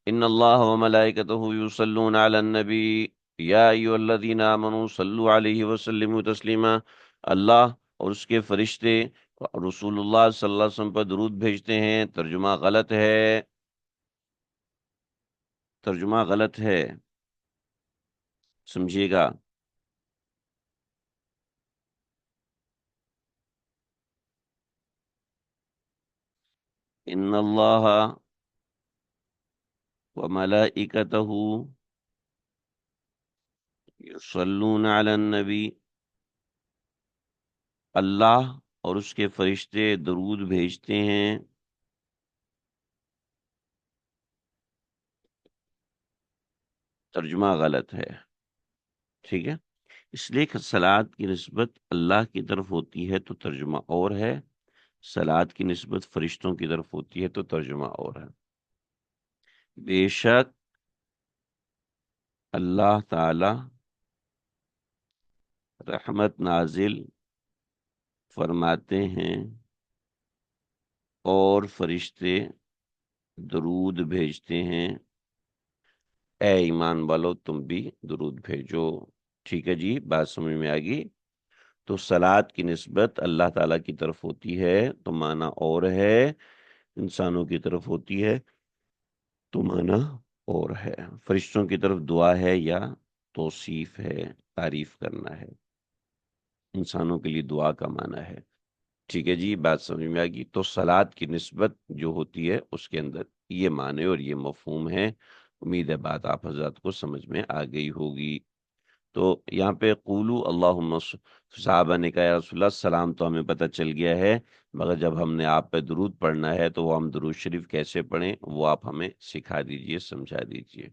A: ان اللہ و ملائکتہ یصلون علی النبی یا ایھا الذین آمنوا صلوا علیہ وسلموا تسلیما، اللہ اور اس کے فرشتے رسول اللہ صلی اللہ علیہ وسلم پر درود بھیجتے ہیں، ترجمہ غلط ہے، ترجمہ غلط ہے، سمجھیے گا۔ ان اللہ وملائکتہ یصلون علی النبی، اللہ اور اس کے فرشتے درود بھیجتے ہیں. ترجمہ غلط ہے. ٹھیک ہے، اس لیے کہ صلات کی نسبت اللہ کی طرف ہوتی ہے تو ترجمہ اور ہے، صلات کی نسبت فرشتوں کی طرف ہوتی ہے تو ترجمہ اور ہے. بے شک اللہ تعالی رحمت نازل فرماتے ہیں اور فرشتے درود بھیجتے ہیں. اے ایمان والو تم بھی درود بھیجو. ٹھیک ہے جی، بات سمجھ میں آ گئی. تو صلات کی نسبت اللہ تعالیٰ کی طرف ہوتی ہے تو معنی اور ہے، انسانوں کی طرف ہوتی ہے تو معنی اور ہے. فرشتوں کی طرف دعا ہے یا توصیف ہے، تعریف کرنا ہے. انسانوں کے لیے دعا کا معنی ہے. ٹھیک ہے جی، بات سمجھ میں آ گئی. تو صلات کی نسبت جو ہوتی ہے اس کے اندر یہ معنی اور یہ مفہوم ہے. امید ہے بات آپ حضرات کو سمجھ میں آ گئی ہوگی. تو یہاں پہ قولو اللہم صحابہ نے کہا یا رسول اللہ سلام تو ہمیں پتہ چل گیا ہے، مگر جب ہم نے آپ پہ درود پڑھنا ہے تو وہ ہم درود شریف کیسے پڑھیں وہ آپ ہمیں سکھا دیجئے، سمجھا دیجئے.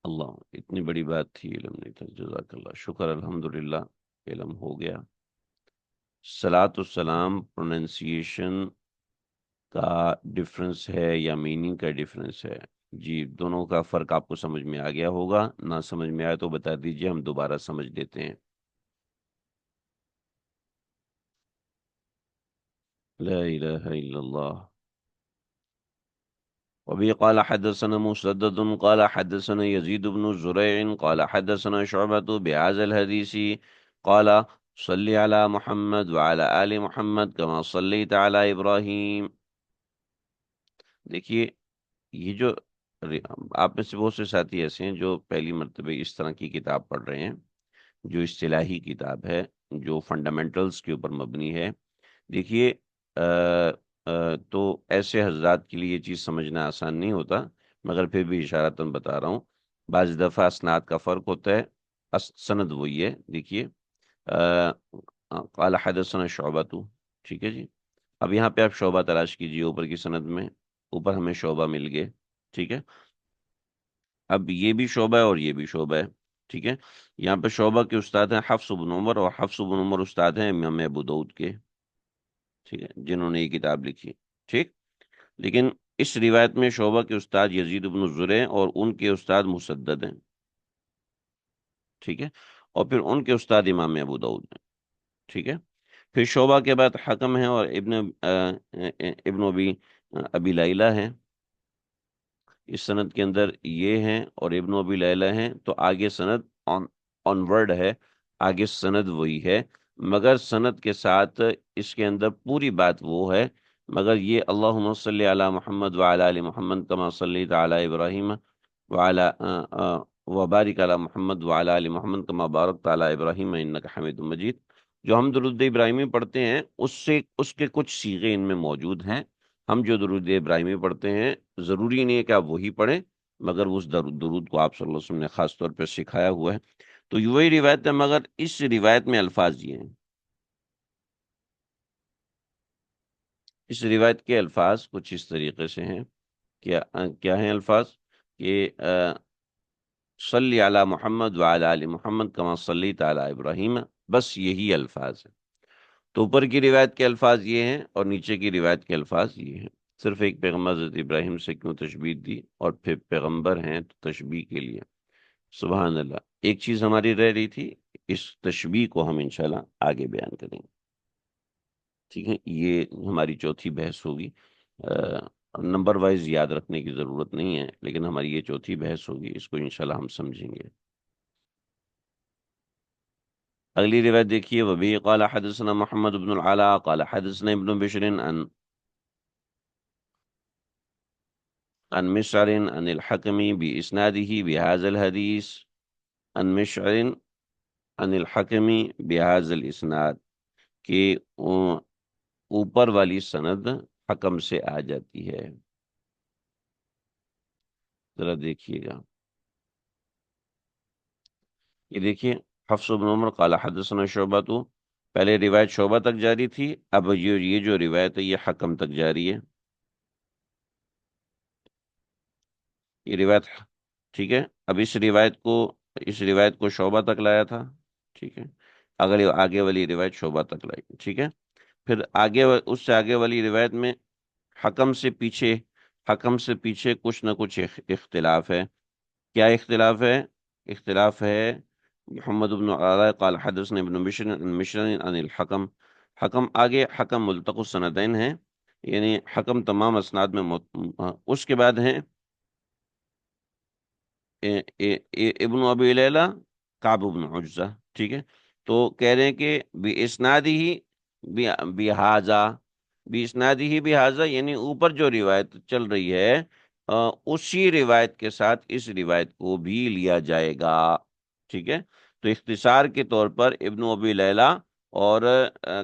A: اللہ، اتنی بڑی بات تھی، علم نہیں تھا. جزاک اللہ، شکر، الحمدللہ علم ہو گیا. صلاۃ السلام پروننسیشن کا ڈفرنس ہے یا میننگ کا ڈفرنس ہے؟ جی، دونوں کا فرق آپ کو سمجھ میں آ گیا ہوگا. نہ سمجھ میں آئے تو بتا دیجئے، ہم دوبارہ سمجھ لیتے ہیں. لا الہ الا اللہ. وبه قال حدثنا مسدد قال حدثنا يزيد بن زريع قال حدثنا شعبة بهذا الحديث قال صل على محمد وعلى آل محمد كما صليت على إبراهيم. دیکھیے، یہ جو آپ میں سے بہت سے ساتھی ایسے ہیں جو پہلی مرتبہ اس طرح کی کتاب پڑھ رہے ہیں، جو اصطلاحی کتاب ہے، جو فنڈامنٹلز کے اوپر مبنی ہے. دیکھیے، تو ایسے حضرات کے لیے یہ چیز سمجھنا آسان نہیں ہوتا، مگر پھر بھی اشارتاً بتا رہا ہوں. بعض دفعہ اسناد کا فرق ہوتا ہے، سند وہی ہے. دیکھیے، قال حدثنا شعبۃ. ٹھیک ہے جی، اب یہاں پہ آپ شعبہ تلاش کیجیے اوپر کی سند میں. اوپر ہمیں شعبہ مل گئے. ٹھیک ہے، اب یہ بھی شعبہ ہے اور یہ بھی شعبہ ہے. ٹھیک ہے، یہاں پہ شعبہ کے استاد ہیں حفص بن عمر، اور حفص بن عمر استاد ہیں امام ابو داؤد کے. ٹھیک ہے، جنہوں نے یہ کتاب لکھی. ٹھیک، لیکن اس روایت میں شعبہ کے استاد یزید بن زرع اور ان کے استاد مسدد ہیں. ٹھیک ہے، اور پھر ان کے استاد امام ابو داؤد ہیں. ٹھیک ہے، پھر شعبہ کے بعد حکم ہے اور ابن ابی لیلہ ہیں. اس سند کے اندر یہ ہیں اور ابن ابی لیلہ ہیں، تو آگے سند آن ورڈ ہے، آگے سند وہی ہے، مگر سند کے ساتھ اس کے اندر پوری بات وہ ہے. مگر یہ اللہم صلی علی محمد وعلی آل محمد کما صلیت علی ابراہیم وعلی وبارک علی محمد وعلی آل محمد کما بارکت علی ابراہیم انک حمید مجید، جو ہم درود ابراہیمی پڑھتے ہیں اس کے کچھ صیغے ان میں موجود ہیں. ہم جو درود ابراہیمی پڑھتے ہیں ضروری نہیں ہے کہ آپ وہی پڑھیں، مگر اس درود کو آپ صلی اللہ علیہ وسلم نے خاص طور پہ سکھایا ہوا ہے. تو یہ وہی روایت ہے، مگر اس روایت میں الفاظ یہ ہیں. اس روایت کے الفاظ کچھ اس طریقے سے ہیں. کیا ہیں الفاظ؟ کہ صلی علی محمد وعلی آل محمد کما صلیت علی ابراہیم، بس یہی الفاظ ہیں. تو اوپر کی روایت کے الفاظ یہ ہیں اور نیچے کی روایت کے الفاظ یہ ہیں. صرف ایک پیغمبر حضرت ابراہیم سے کیوں تشبیہ دی، اور پھر پیغمبر ہیں تو تشبیہ کے لیے. سبحان اللہ. ایک چیز ہماری رہ رہی تھی، اس تشبیہ کو ہم انشاءاللہ آگے بیان کریں گے. ٹھیک ہے، یہ ہماری چوتھی بحث ہوگی. نمبر وائز یاد رکھنے کی ضرورت نہیں ہے، لیکن ہماری یہ چوتھی بحث ہوگی، اس کو انشاءاللہ ہم سمجھیں گے. اگلی روایت دیکھیے، وبی قال حدثنا محمد بن العلاء قال حدثنا ابن بشر عن مشعر عن الحكم بإسناده بهذا الحديث. عن مشعر عن الحكم بهذا الإسناد، کہ اوپر والی سند حکم سے آ جاتی ہے۔ ذرا دیکھیے گا، یہ دیکھیے، حفص بن عمر قال حدثنا شعبہ، تو پہلے روایت شعبہ تک جاری تھی، اب یہ جو روایت ہے یہ حکم تک جاری ہے، یہ روایت، ٹھیک ہے۔ اب اس روایت کو شعبہ تک لایا تھا، ٹھیک ہے، اگر آگے والی روایت شعبہ تک لائی، ٹھیک ہے۔ پھر اس سے آگے والی روایت میں حکم سے پیچھے حکم سے پیچھے کچھ نہ کچھ اختلاف ہے۔ کیا اختلاف ہے؟ اختلاف ہے محمد بن علاء قال حدثنا ابن مشر عن الحکم، حکم آگے، حکم ملتقى السندین ہیں، یعنی حکم تمام اسناد میں اس کے بعد ہیں ابن ابی لیلہ، کعب بن عجزہ، ٹھیک ہے۔ تو کہہ رہے ہیں کہ بِإِسْنَادِهِ بِهَذَا، یعنی اوپر جو روایت چل رہی ہے اسی روایت کے ساتھ اس روایت کو بھی لیا جائے گا، ٹھیک ہے۔ تو اختصار کے طور پر ابن ابی لیلہ اور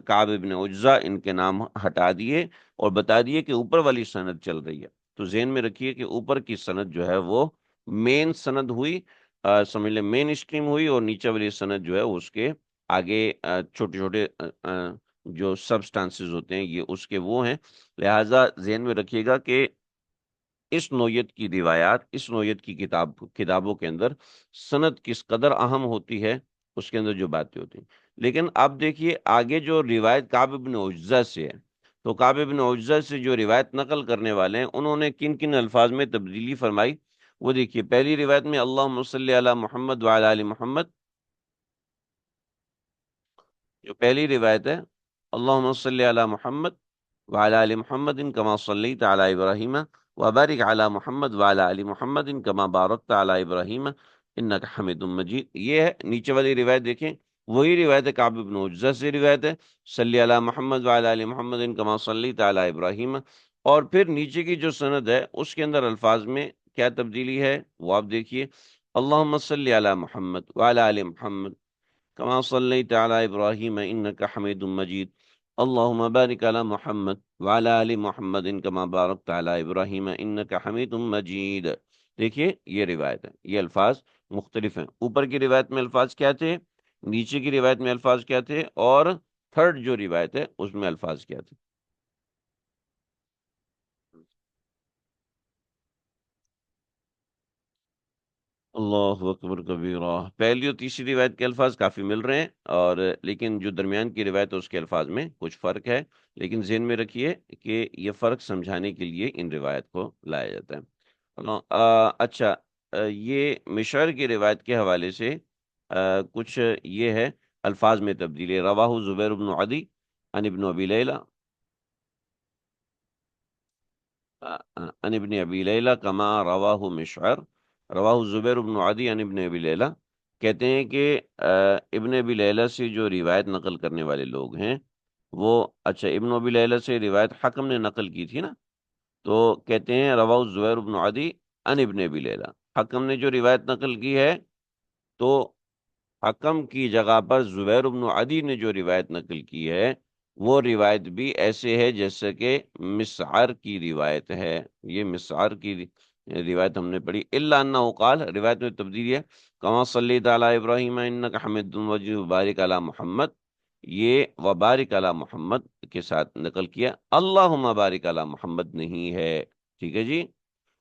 A: کعب ابن عجزہ ان کے نام ہٹا دیے اور بتا دیے کہ اوپر والی سند چل رہی ہے۔ تو ذہن میں رکھیے کہ اوپر کی سند جو ہے وہ مین سند ہوئی، سمجھ لیں مین اسٹریم ہوئی، اور نیچے والی سند جو ہے اس کے آگے چھوٹے چھوٹے جو سبسٹانسز ہوتے ہیں یہ اس کے وہ ہیں۔ لہٰذا ذہن میں رکھیے گا کہ اس نوعیت کی روایات، اس نوعیت کی کتابوں کے اندر سند کس قدر اہم ہوتی ہے، اس کے اندر جو باتیں ہوتی ہیں۔ لیکن اب دیکھیے آگے جو روایت کعب بن عجزہ سے ہے، تو کعب بن عجزہ سے جو روایت نقل کرنے والے ہیں انہوں نے کن کن الفاظ میں تبدیلی فرمائی، وہ دیکھیے۔ پہلی روایت میں اللہم صلی علی محمد وعلی آل محمد، جو پہلی روایت ہے اللہم صلی علی محمد وعلی آل محمد کما صلیت علی ابراہیم وبارک علی محمد وعلی آل محمد کما بارکت علی ابراہیم انک حمید مجید، یہ ہے نیچے والی روایت دیکھیں، وہی روایت ہے کعب بن عجزہ سے روایت ہے صلی علی محمد وعلی آل محمد کما صلیت علی ابراہیم، اور پھر نیچے کی جو سند ہے اس کے اندر الفاظ میں کیا تبدیلی ہے وہ آپ دیکھیے، اللہم صلی علی محمد وعلی آل محمد کما صلیت علی ابراہیم انک حمید مجید، اللہم بارک علی محمد وعلی آل محمد کما بارکت علی ابراہیم انک حمید مجید۔ دیکھیے یہ روایت ہے، یہ الفاظ مختلف ہیں، اوپر کی روایت میں الفاظ کیا تھے، نیچے کی روایت میں الفاظ کیا تھے، اور تھرڈ جو روایت ہے اس میں الفاظ کیا تھے۔ اللہ اکبر کبیرہ، پہلی اور تیسری روایت کے الفاظ کافی مل رہے ہیں، اور لیکن جو درمیان کی روایت ہے اس کے الفاظ میں کچھ فرق ہے، لیکن ذہن میں رکھیے کہ یہ فرق سمجھانے کے لیے ان روایت کو لایا جاتا ہے۔ اچھا، یہ مشعر کی روایت کے حوالے سے کچھ یہ ہے، الفاظ میں تبدیلی، رواہ زبیر بن عدی عن ابن ابی لیلہ، عن ابن ابی لیلہ کما رواہ مشعر، رواہ زبیر بن عدی عن ابن ابی لیلہ، کہتے ہیں کہ ابن ابی لیلہ سے جو روایت نقل کرنے والے لوگ ہیں وہ، اچھا ابن ابی لیلہ سے روایت حکم نے نقل کی تھی نا، تو کہتے ہیں رواہ زبیر بن عدی عن ابن ابی لیلہ، حکم نے جو روایت نقل کی ہے، تو حکم کی جگہ پر زبیر بن عدی نے جو روایت نقل کی ہے وہ روایت بھی ایسے ہے جیسے کہ مسعر کی روایت ہے، یہ مسعر کی روایت ہم نے پڑھی، الا انہ قال، روایت میں تبدیلی ہے، کما صلیت علی ابراہیم انک حمید مجید وبارک علی محمد، یہ وبارک علی محمد کے ساتھ نقل کیا، اللہم بارک علی محمد نہیں ہے، ٹھیک ہے جی،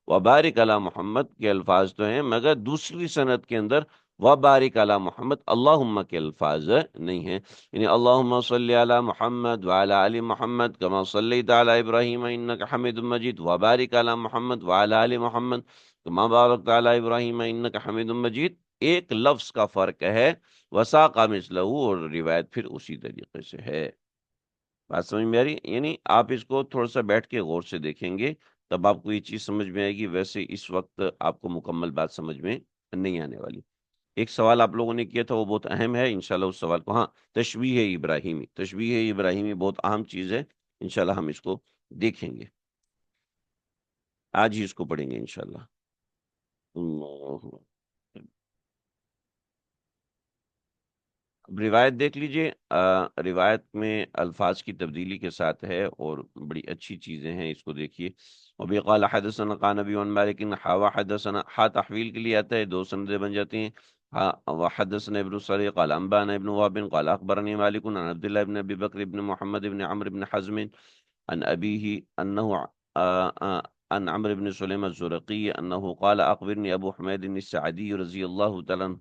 A: وبارک علی محمد کے الفاظ تو ہیں مگر دوسری سند کے اندر وبارک علی محمد اللہم کے الفاظ نہیں ہیں، یعنی اللہم صلی علی محمد وعلی آل محمد کما صلیت علی ابراہیم انک حمید مجید وبارک علی محمد وعلی آل محمد کما بارکت علی ابراہیم انک حمید مجید، ایک لفظ کا فرق ہے، وساق مثلہ، اور روایت پھر اسی طریقے سے ہے۔ بات سمجھ میں آ رہی؟ یعنی آپ اس کو تھوڑا سا بیٹھ کے غور سے دیکھیں گے تب آپ کو یہ چیز سمجھ میں آئے گی، ویسے اس وقت آپ کو مکمل بات سمجھ میں نہیں آنے والی۔ ایک سوال آپ لوگوں نے کیا تھا وہ بہت اہم ہے، انشاءاللہ اس سوال کو، ہاں، تشبیہ ابراہیمی، تشبیہ ابراہیمی بہت اہم چیز ہے، انشاءاللہ ہم اس کو دیکھیں گے، آج ہی اس کو پڑھیں گے انشاءاللہ۔ اللہ اب روایت دیکھ لیجئے، روایت میں الفاظ کی تبدیلی کے ساتھ ہے اور بڑی اچھی چیزیں ہیں، اس کو دیکھیے۔ وبی قال حدثنا قال نبی عن مالک حوا حدثنا، ہا تحویل کے لیے آتا ہے، دو سندیں بن جاتی ہیں۔ ہا وحدثنا ابن الصريح قال انبانا ابن وهب قال اخبرني مالك عن عبد الله بن ابي بكر بن محمد بن عمرو بن حزم عن ابيه انه عن عمرو بن سليم الزرقي انه قال اخبرني ابو حميد السعدي رضي الله تعالى عنه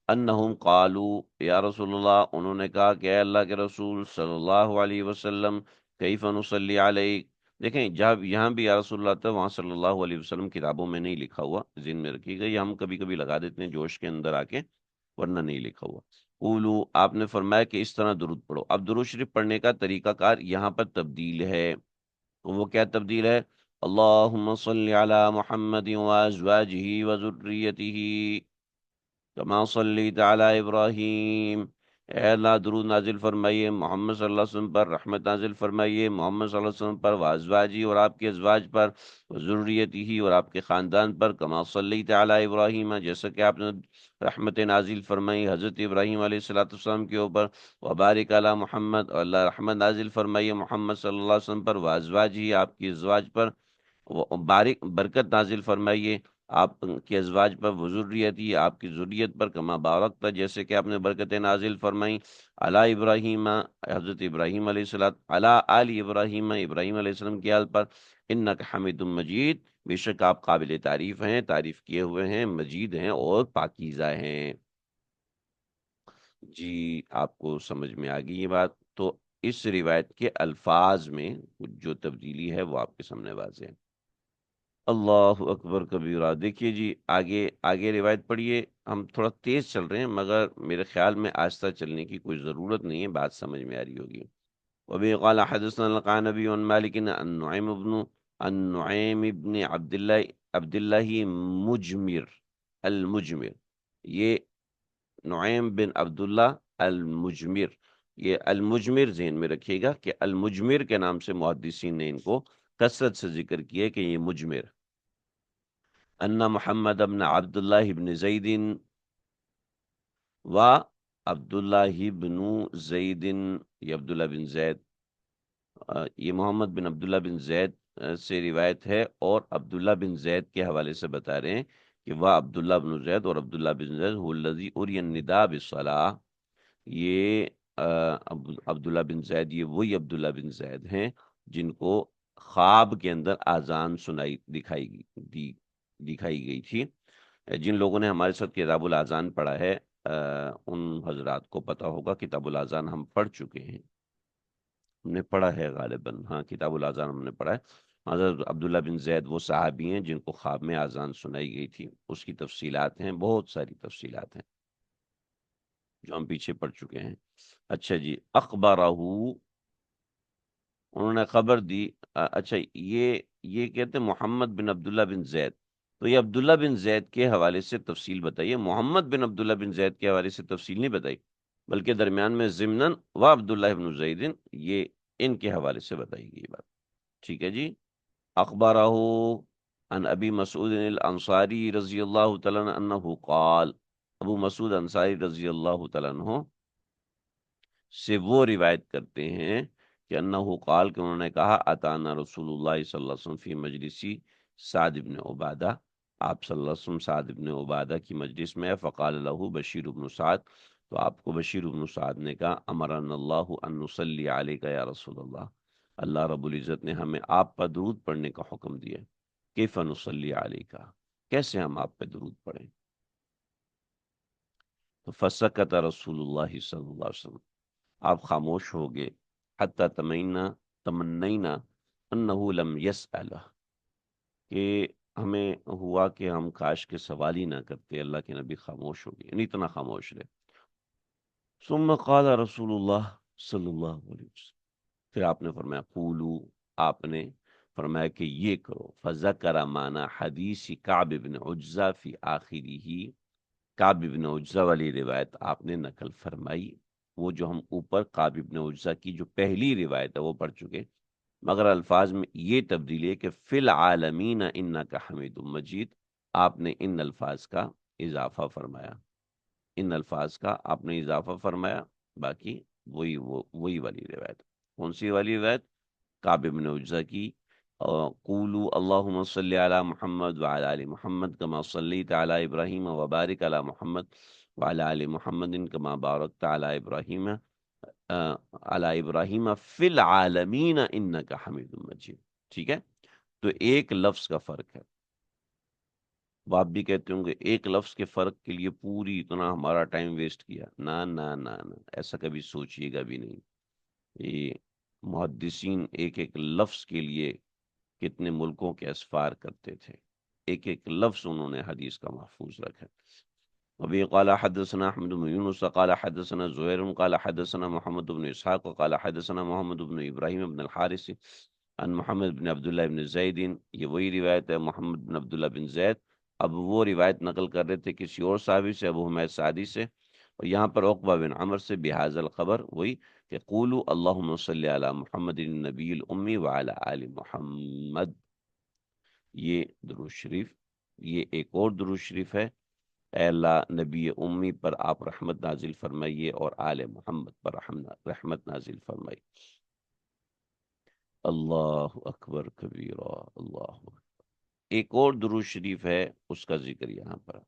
A: انہم قالو، یا رسول اللہ، انہوں نے کہا کہ اے اللہ کے رسول صلی اللہ علیہ وسلم، کیف نصلی علیک۔ دیکھیں جب یہاں بھی یا رسول اللہ تھا، وہاں صلی اللہ علیہ وسلم کتابوں میں نہیں لکھا ہوا، ذہن میں رکھی گئی، ہم کبھی کبھی لگا دیتے ہیں جوش کے اندر آ کے، ورنہ نہیں لکھا ہوا۔ قولو، آپ نے فرمایا کہ اس طرح درود پڑھو۔ اب درود شریف پڑھنے کا طریقہ کار یہاں پر تبدیل ہے، وہ کیا تبدیل ہے؟ اللہم صلی علی محمد وازواجہ وذریتہ کما صلیت علی ابراہیم۔ اے اللہ درود نازل فرمائیے محمد صلی اللہ علیہ وسلم پر، رحمت نازل فرمائیے محمد صلی اللہ علیہ وسلم پر، وازواجی اور آپ کے ازواج پر، ذریتی اور آپ کے خاندان پر، کما صلیت علی ابراہیم جیسا کہ آپ نے رحمت نازل فرمائی حضرت ابراہیم علیہ الصلوۃ والسلام کے اوپر، وبارک علی محمد، اور اللہ رحمت نازل فرمائیے محمد صلی اللہ علیہ وسلم پر، وازواجی آپ کی ازواج پر، بارک برکت نازل فرمائیے آپ کے ازواج پر، وذریتی آپ کی ذریت پر، کما بارکتا جیسے کہ آپ نے برکتیں نازل فرمائیں، علی ابراہیم حضرت ابراہیم علیہ السلام، علی آل ابراہیم ابراہیم علیہ السلام کی آل پر، انک حمید مجید بے شک آپ قابل تعریف ہیں، تعریف کیے ہوئے ہیں، مجید ہیں اور پاکیزہ ہیں۔ جی آپ کو سمجھ میں آ گئی یہ بات؟ تو اس روایت کے الفاظ میں کچھ جو تبدیلی ہے وہ آپ کے سامنے واضح ہے۔ اللہ اکبر کبیرہ۔ دیکھیے جی، آگے آگے روایت پڑھیے، ہم تھوڑا تیز چل رہے ہیں مگر میرے خیال میں آہستہ چلنے کی کوئی ضرورت نہیں ہے، بات سمجھ میں آ رہی ہوگی۔ وبه قال حدثنا القعنبي عن مالك عن نعيم بن عبد الله مجمر المجمر، یہ نعیم بن عبداللہ المجمر، یہ المجمر ذہن میں رکھیے گا کہ المجمر کے نام سے محدثین نے ان کو کثرت سے ذکر کیا کہ یہ مجمر، ان محمد بن عبد الله بن زید و عبد الله بن زید، یہ عبداللہ بن زید، یہ محمد بن عبداللہ بن زید سے روایت ہے، اور عبداللہ بن زید کے حوالے سے بتا رہے ہیں کہ وہ عبداللہ بن زید اور عبداللہ بن زید هو الذی اری النداء بالصلاۃ، یہ عبداللہ بن زید، یہ وہی عبداللہ بن زید ہیں جن کو خواب کے اندر آذان دکھائی گئی تھی۔ جن لوگوں نے ہمارے ساتھ کتاب الاذان پڑھا ہے، ان حضرات کو پتہ ہوگا، کتاب الاذان ہم پڑھ چکے ہیں، ہم نے پڑھا ہے غالباً، ہاں کتاب الاذان ہم نے پڑھا ہے۔ حضرت عبداللہ بن زید وہ صحابی ہیں جن کو خواب میں آذان سنائی گئی تھی، اس کی تفصیلات ہیں، بہت ساری تفصیلات ہیں جو ہم پیچھے پڑھ چکے ہیں۔ اچھا جی، اخبارہ، انہوں نے خبر دی، اچھا یہ کہتے ہیں محمد بن عبداللہ بن زید، تو یہ عبداللہ بن زید کے حوالے سے تفصیل بتائیے، محمد بن عبداللہ بن زید کے حوالے سے تفصیل نہیں بتائی، بلکہ درمیان میں ضمناً و عبداللہ بن زید، یہ ان کے حوالے سے بتائی گئی بات۔ ٹھیک ہے جی، اخبارہ عن ابی مسعود الانصاری رضی اللہ تعالیٰ عنہ انہ قال، ابو مسعود انصاری رضی اللہ تعالیٰ عنہ سے وہ روایت کرتے ہیں کہ انہو قال، کہ انہوں نے کہا اتانا رسول اللہ صلی اللہ علیہ وسلم فی مجلسی سعد بن عبادہ، آپ صلی اللہ علیہ وسلم سعد بن عبادہ کی مجلس میں، فقال له بشیر بن سعد، تو آپ کو بشیر بن سعد نے کہا امرنا اللہ ان نصلی علیک یا رسول اللہ، اللہ رب العزت نے ہمیں آپ پر درود پڑھنے کا حکم دیا، کیف نصلی علیک، کیسے ہم آپ پہ درود پڑھیں؟ تو فسکت رسول اللہ صلی اللہ علیہ وسلم، آپ خاموش ہو گئے، حتی تمنینا انہو لم یسألہ، کہ ہمیں ہوا کہ ہم کاش کے سوال ہی نہ کرتے، اللہ کے نبی خاموش ہو گئے، یعنی اتنا خاموش رہے۔ ثم قال رسول اللہ صلی اللہ علیہ وسلم، پھر آپ نے فرمایا قولو، آپ نے فرمایا کہ یہ کرو، فذکر معنی حدیث کعب بن عجزہ فی آخرہ، کعب بن عجزہ والی روایت آپ نے نقل فرمائی، وہ جو ہم اوپر کعب بن عجزہ کی جو پہلی روایت ہے وہ پڑھ چکے، مگر الفاظ میں یہ تبدیلی ہے کہ فی العالمین انک حمید مجید، آپ نے ان الفاظ کا اضافہ فرمایا۔ ان الفاظ کا آپ نے اضافہ فرمایا، باقی وہی والی روایت۔ کون سی والی روایت؟ کعب بن عجرہ کی، قولوا اللہم صلی علی محمد وعلی آل محمد کما صلیت علی ابراہیم وبارک علی محمد وعلی آل محمد کما بارکت علی ابراہیم علی ابراہیم فی العالمین انک حمید مجید۔ ٹھیک ہے، تو ایک لفظ کا فرق ہے۔ وہ آپ بھی کہتے ہوں گے ایک لفظ کے فرق کے لیے پوری اتنا ہمارا ٹائم ویسٹ کیا، نہ نہ نہ نہ، ایسا کبھی سوچیے گا بھی نہیں۔ یہ محدثین ایک ایک لفظ کے لیے کتنے ملکوں کے اسفار کرتے تھے، ایک ایک لفظ انہوں نے حدیث کا محفوظ رکھا۔ ابھی قال حدثنا احمد بن یونس قال حدثنا زہیر قال حدثنا محمد بن اسحاق قال حدثنا محمد بن ابراہیم بن الحارث عن محمد بن عبداللہ بن زید۔ یہ وہی روایت ہے محمد بن عبداللہ بن زید، اب وہ روایت نقل کر رہے تھے کسی اور صحابی سے، ابو حمید سعدی سے، اور یہاں پر عقبہ بن عمر سے بہذا الخبر، وہی کہ قولوا اللہم صلی علی محمد النبی الامی وعلی آل محمد۔ یہ درود شریف، یہ ایک اور درود شریف ہے، اے اللہ نبی امی پر آپ رحمت نازل فرمائیے اور آل محمد پر رحمت نازل فرمائیے۔ اللہ اکبر کبیرہ، اللہ اکبر۔ ایک اور درود شریف ہے، اس کا ذکر یہاں پر۔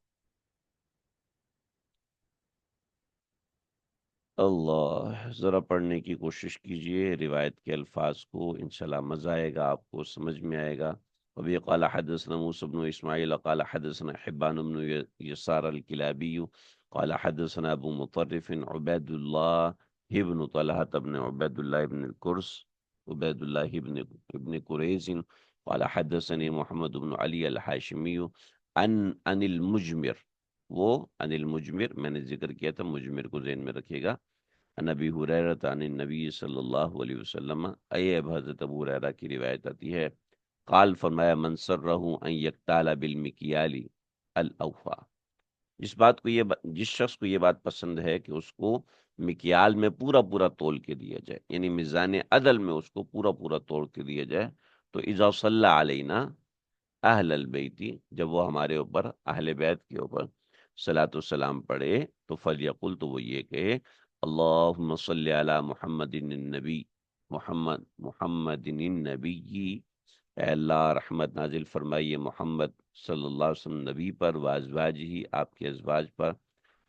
A: اللہ، ذرا پڑھنے کی کوشش کیجئے روایت کے الفاظ کو، انشاءاللہ مزہ آئے گا، آپ کو سمجھ میں آئے گا۔ وبی قال حدثنا موسى بن اسماعیل قال حدثنا حبان بن یسار الکلابی قال حدثنا ابو مطرف عبید اللہ ابن طلحة بن عبید اللہ بن القرس عبید اللہ ابن قریز قال حدثني محمد بن علی الحاشمی عن المجمر، وہ عن المجمر میں نے ذکر کیا تھا، مجمر کو ذہن میں رکھیے گا، عن ابی ہریرہ عن النبی صلی اللہ علیہ وسلم، اب حضرت ابو ہریرہ کی روایت آتی ہے، قال فرمایا من سرہ ان یکتال بالمکیال الاوفا، جس شخص کو یہ بات پسند ہے کہ اس کو مکیال میں پورا پورا تول کے دیا جائے، یعنی میزان عدل میں اس کو پورا پورا تول کے دیا جائے، تو اذا صلی علینا اہل البیتی، جب وہ ہمارے اوپر اہل بیت کے اوپر صلاۃ والسلام پڑھے تو فلیقل، تو وہ یہ کہے اللہم صلی علی محمد النبی، محمد النبی، اے اللہ رحمت نازل فرمائیے محمد صلی اللہ علیہ وسلم نبی پر، وازواجہ، آپ کے ازواج پر،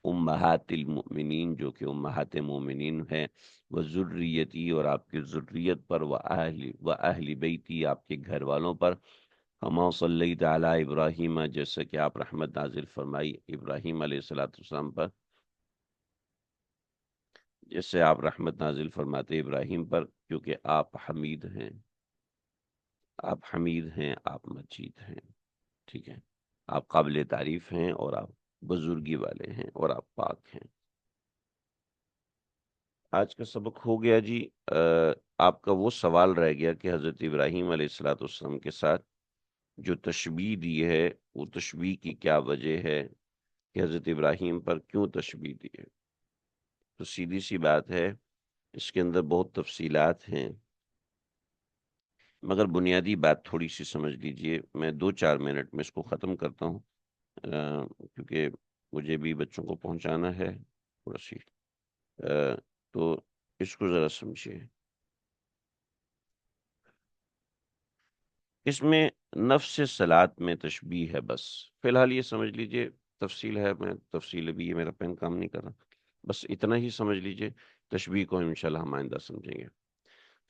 A: امہات المؤمنین، جو کہ امہات مومنین ہیں، وذریتی، اور آپ کی ذریت پر، و اہل بیتی، آپ کے گھر والوں پر، کما صلیت علی ابراہیم، جیسے کہ آپ رحمت نازل فرمائی ابراہیم علیہ الصلوۃ والسلام پر، جیسے آپ رحمت نازل فرماتے ابراہیم پر، کیونکہ آپ حمید ہیں، آپ حمید ہیں، آپ مجید ہیں۔ ٹھیک ہے، آپ قابل تعریف ہیں اور آپ بزرگی والے ہیں اور آپ پاک ہیں۔ آج کا سبق ہو گیا جی۔ آپ کا وہ سوال رہ گیا کہ حضرت ابراہیم علیہ الصلوۃ والسلام کے ساتھ جو تشبیہ دی ہے، وہ تشبیہ کی کیا وجہ ہے، کہ حضرت ابراہیم پر کیوں تشبیہ دی ہے؟ تو سیدھی سی بات ہے، اس کے اندر بہت تفصیلات ہیں، مگر بنیادی بات تھوڑی سی سمجھ لیجئے، میں 2-4 منٹ میں اس کو ختم کرتا ہوں، کیونکہ مجھے بھی بچوں کو پہنچانا ہے تھوڑا سی، تو اس کو ذرا سمجھیے۔ اس میں نفس صلات میں تشبیہ ہے، بس فی الحال یہ سمجھ لیجئے، تفصیل ہے، میں تفصیل ابھی یہ میرا پین کام نہیں کر رہا، بس اتنا ہی سمجھ لیجئے، تشبیہ کو انشاءاللہ ہم آئندہ سمجھیں گے۔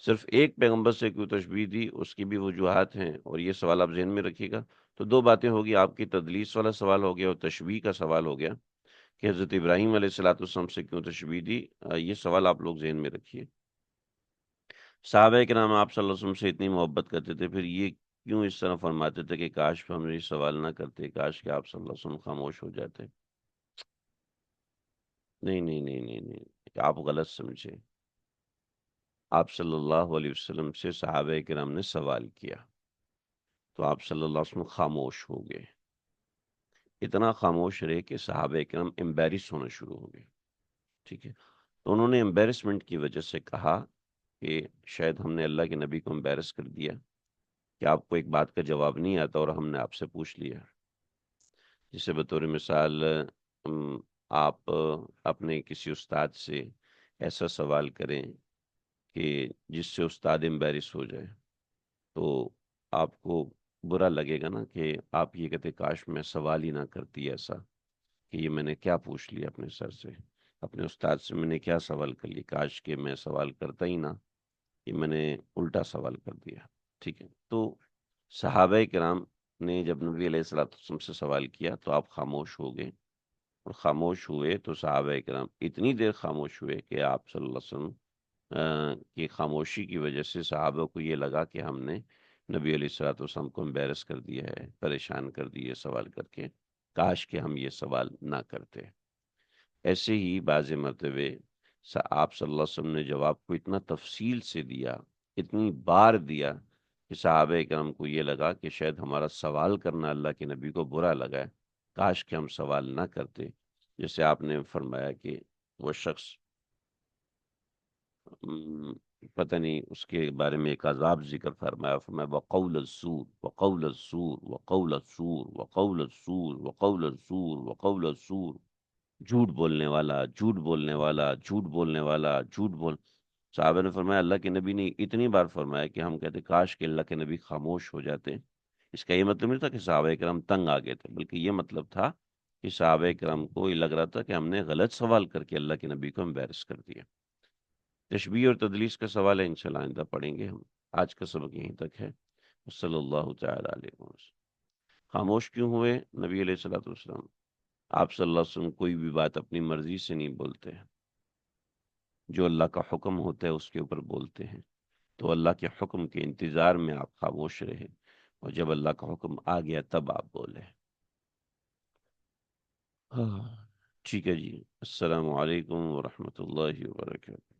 A: صرف ایک پیغمبر سے کیوں تشبیہ دی، اس کی بھی وجوہات ہیں، اور یہ سوال آپ ذہن میں رکھیے گا، تو دو باتیں ہوگی، آپ کی تدلیس والا سوال ہو گیا اور تشبیہ کا سوال ہو گیا، کہ حضرت ابراہیم علیہ الصلوۃ والسلام سے کیوں تشبیہ دی، یہ سوال آپ لوگ ذہن میں رکھیے۔ صحابہ کرام آپ صلی اللہ علیہ وسلم سے اتنی محبت کرتے تھے، پھر یہ کیوں اس طرح فرماتے تھے کہ کاش ہم یہ سوال نہ کرتے، کاش کہ آپ صلی اللہ علیہ وسلم خاموش ہو جاتے؟ نہیں نہیں نہیں نہیں نہیں، آپ غلط سمجھے، آپ صلی اللہ علیہ وسلم سے صحابہ کرام نے سوال کیا تو آپ صلی اللہ علیہ وسلم خاموش ہو گئے، اتنا خاموش رہے کہ صحابہ کرام امبیرس ہونا شروع ہو گئے۔ ٹھیک ہے، تو انہوں نے امبیرسمنٹ کی وجہ سے کہا کہ شاید ہم نے اللہ کے نبی کو امبیرس کر دیا، کہ آپ کو ایک بات کا جواب نہیں آتا اور ہم نے آپ سے پوچھ لیا، جسے بطور مثال آپ اپنے کسی استاد سے ایسا سوال کریں کہ جس سے استاد امبیرس ہو جائے، تو آپ کو برا لگے گا نا کہ آپ یہ کہتے کاش میں سوال ہی نہ کرتی ایسا، کہ یہ میں نے کیا پوچھ لیا اپنے سر سے، اپنے استاد سے میں نے کیا سوال کر لی، کاش کہ میں سوال کرتا ہی نہ، یہ میں نے الٹا سوال کر دیا۔ ٹھیک ہے، تو صحابہ کرام نے جب نبی علیہ الصلوۃ والسلام سے سوال کیا تو آپ خاموش ہو گئے، اور خاموش ہوئے تو صحابہ کرام اتنی دیر خاموش ہوئے کہ آپ صلی اللہ علیہ وسلم کی خاموشی کی وجہ سے صحابہ کو یہ لگا کہ ہم نے نبی علیہ الصلوۃ والسلام کو امبیرس کر دیا ہے، پریشان کر دیے سوال کر کے، کاش کہ ہم یہ سوال نہ کرتے۔ ایسے ہی بعض مرتبے آپ صلی اللہ علیہ وسلم نے جواب کو اتنا تفصیل سے دیا، اتنی بار دیا، کہ صحابہ کرام کو یہ لگا کہ شاید ہمارا سوال کرنا اللہ کے نبی کو برا لگا ہے، کاش کہ ہم سوال نہ کرتے۔ جیسے آپ نے فرمایا کہ وہ شخص پتہ نہیں اس کے بارے میں ایک عذاب ذکر فرمایا وقول الزور وقول الزور وقول الزور وقول الزور وقول الزور وقول الزور، جھوٹ بولنے والا، جھوٹ بولنے والا، جھوٹ بولنے والا، جھوٹ بول۔ صحابہ نے فرمایا اللہ کے نبی نے اتنی بار فرمایا کہ ہم کہتے کاش کہ اللہ کے نبی خاموش ہو جاتے۔ اس کا یہ مطلب نہیں تھا کہ صحابہ کرام تنگ آ گئے تھے، بلکہ یہ مطلب تھا کہ صحابہ کرام کو یہ لگ رہا تھا کہ ہم نے غلط سوال کر کے اللہ کے نبی کو امبیرس کر دیا۔ تشبیہ اور تدلیس کا سوال ہے، انشاءاللہ آئندہ پڑھیں گے ہم۔ آج کا سبق یہیں تک ہے۔ صلی اللہ تعالی علیہ وسلم۔ خاموش کیوں ہوئے نبی علیہ الصلوۃ والسلام؟ آپ صلی اللہ علیہ وسلم کوئی بھی بات اپنی مرضی سے نہیں بولتے ہیں، جو اللہ کا حکم ہوتا ہے اس کے اوپر بولتے ہیں، تو اللہ کے حکم کے انتظار میں آپ خاموش رہے، اور جب اللہ کا حکم آ گیا تب آپ بولے۔ ہاں، ٹھیک ہے جی، السلام علیکم ورحمۃ اللہ وبرکاتہ۔